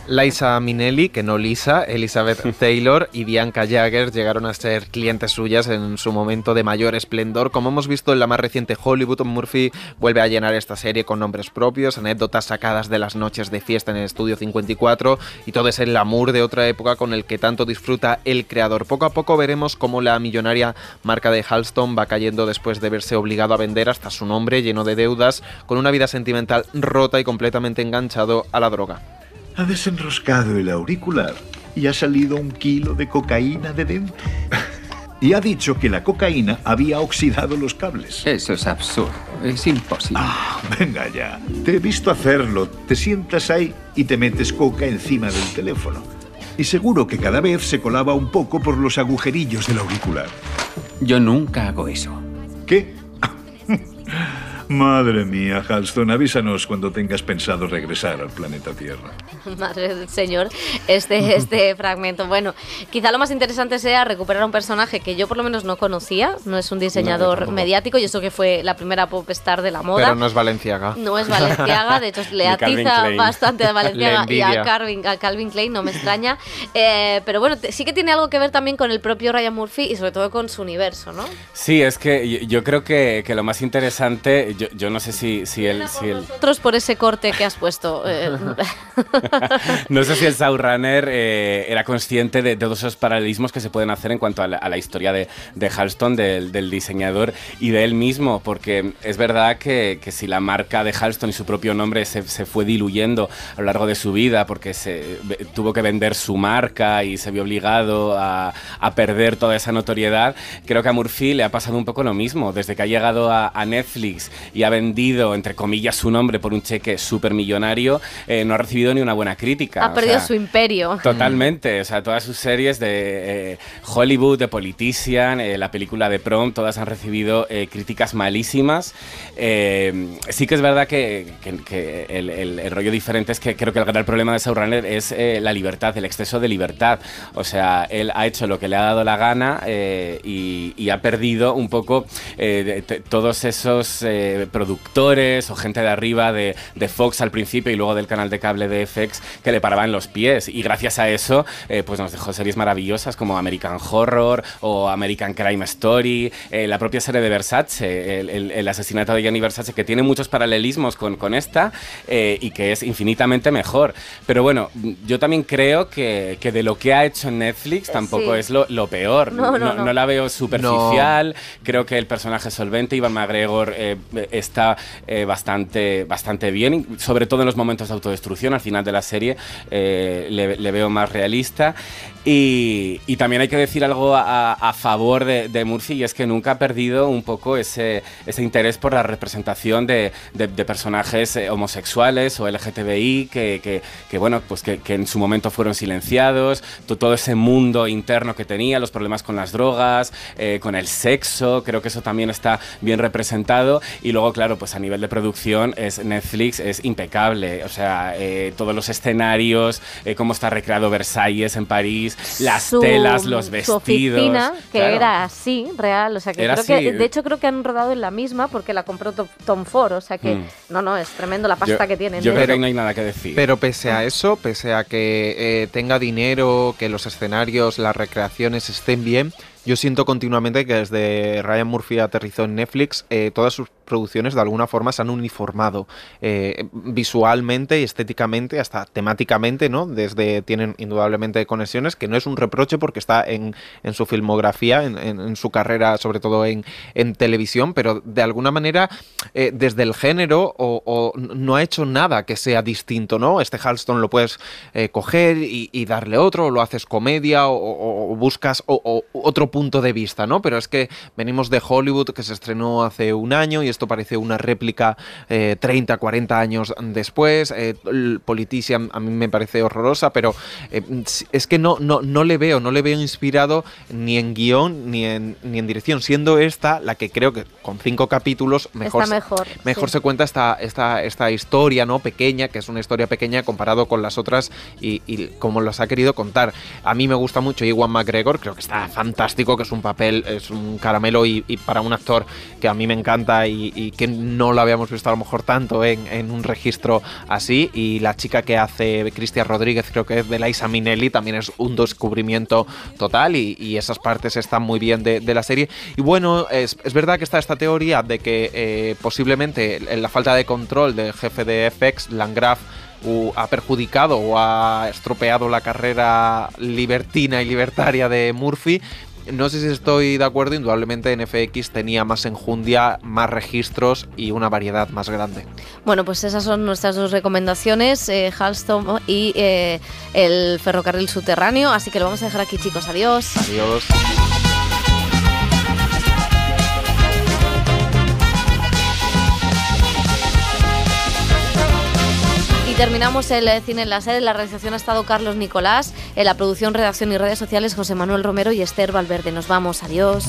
Liza Minnelli, que no Lisa, Elizabeth Taylor y Bianca Jagger llegaron a ser clientes suyas en su momento de mayor esplendor. Como hemos visto en la más reciente Hollywood, Murphy vuelve a llenar esta serie con nombres propios, anécdotas sacadas de las noches de fiesta en el Estudio 54 y todo ese glamour de otra época con el que tanto disfruta el creador. Poco a poco veremos cómo la millonaria marca de Halston va cayendo después de verse obligado a vender hasta su nombre lleno de deudas, con una vida sentimental rota y completamente enganchado a la droga. Ha desenroscado el auricular y ha salido 1 kilo de cocaína de dentro. Y ha dicho que la cocaína había oxidado los cables. Eso es absurdo, es imposible. Venga ya, te he visto hacerlo. Te sientas ahí y te metes coca encima del teléfono. Y seguro que cada vez se colaba un poco por los agujerillos del auricular. Yo nunca hago eso. ¿Qué? Madre mía, Halston, avísanos cuando tengas pensado regresar al planeta Tierra. Madre del señor, este fragmento. Bueno, quizá lo más interesante sea recuperar a un personaje que yo por lo menos no conocía. No es un diseñador mediático, y eso que fue la primera pop star de la moda. Pero no es Balenciaga. No es Balenciaga, de hecho le atiza bastante a Balenciaga y a Calvin Klein, no me extraña. Pero bueno, sí que tiene algo que ver también con el propio Ryan Murphy y sobre todo con su universo, ¿no? Sí, es que yo creo que lo más interesante... Yo no sé si él... Nosotros por ese corte que has puesto. No sé si el showrunner era consciente de todos esos paralelismos que se pueden hacer en cuanto a la historia de Halston, del diseñador y de él mismo, porque es verdad que si la marca de Halston y su propio nombre se fue diluyendo a lo largo de su vida, porque tuvo que vender su marca y se vio obligado a perder toda esa notoriedad, creo que a Murphy le ha pasado un poco lo mismo. Desde que ha llegado a Netflix y ha vendido, entre comillas, su nombre por un cheque supermillonario, no ha recibido ni una buena crítica. Ha perdido su imperio. Totalmente, o sea, todas sus series de Hollywood, de Politician, la película de Prom, todas han recibido críticas malísimas. Sí que es verdad que el rollo diferente es que creo que el gran problema de Showrunner es la libertad, el exceso de libertad. O sea, él ha hecho lo que le ha dado la gana y ha perdido un poco todos esos productores o gente de arriba de Fox al principio y luego del canal de cable de FX que le paraban los pies, y gracias a eso pues nos dejó series maravillosas como American Horror o American Crime Story, la propia serie de Versace, el asesinato de Gianni Versace, que tiene muchos paralelismos con esta y que es infinitamente mejor. Pero bueno, yo también creo que de lo que ha hecho Netflix tampoco es lo peor. No la veo superficial. Creo que el personaje solvente, Ivan McGregor, está bastante bien, sobre todo en los momentos de autodestrucción. Al final de la serie le veo más realista. Y también hay que decir algo a favor de Murphy, y es que nunca ha perdido un poco ese interés por la representación de personajes homosexuales o LGTBI que bueno, pues que en su momento fueron silenciados, todo ese mundo interno que tenía, los problemas con las drogas, con el sexo. Creo que eso también está bien representado. Y luego, claro, pues a nivel de producción Netflix es impecable. O sea, todos los escenarios, cómo está recreado Versalles en París, las telas, los vestidos. Su oficina, que claro, era así, real. O sea, que era creo así. que de hecho creo que han rodado en la misma porque la compró Tom Ford. O sea que no, es tremendo la pasta que tienen. Yo creo que no hay nada que decir. Pero pese a eso, pese a que tenga dinero, que los escenarios, las recreaciones estén bien, yo siento continuamente que desde Ryan Murphy aterrizó en Netflix, todas sus producciones de alguna forma se han uniformado visualmente y estéticamente, hasta temáticamente, ¿no? Tienen indudablemente conexiones, que no es un reproche porque está en su filmografía, en su carrera, sobre todo en televisión, pero de alguna manera desde el género o no ha hecho nada que sea distinto, ¿no? Halston lo puedes coger y darle otro, o lo haces comedia o buscas otro punto de vista, ¿no? Pero es que venimos de Hollywood, que se estrenó hace un año, y esto parece una réplica 30, 40 años después. Politician a mí me parece horrorosa, pero es que no le veo inspirado ni en guión ni en dirección, siendo esta la que creo que con 5 capítulos mejor sí, se cuenta esta historia, ¿no? Pequeña, que es una historia pequeña comparado con las otras y como las ha querido contar. A mí me gusta mucho Ewan McGregor, creo que está fantástico, que es un papel, es un caramelo, y para un actor que a mí me encanta y que no lo habíamos visto a lo mejor tanto en un registro así. Y la chica que hace Cristia Rodríguez, creo que es de Liza Minnelli, también es un descubrimiento total, y esas partes están muy bien de la serie. Y bueno, es verdad que está esta teoría de que posiblemente la falta de control del jefe de FX, Landgraf, ha perjudicado o ha estropeado la carrera libertina y libertaria de Murphy. No sé si estoy de acuerdo. Indudablemente en FX tenía más enjundia, más registros y una variedad más grande. Bueno, pues esas son nuestras 2 recomendaciones, Halston y el ferrocarril subterráneo. Así que lo vamos a dejar aquí, chicos. Adiós. Adiós. Terminamos el cine en la SER. En la realización ha estado Carlos Nicolás, en la producción, redacción y redes sociales José Manuel Romero y Esther Valverde. Nos vamos, adiós.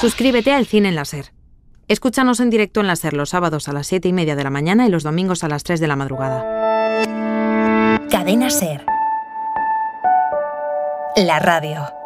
Suscríbete a El Cine en la SER. Escúchanos en directo en la SER los sábados a las 7:30 de la mañana y los domingos a las 3 de la madrugada. Cadena SER. La radio.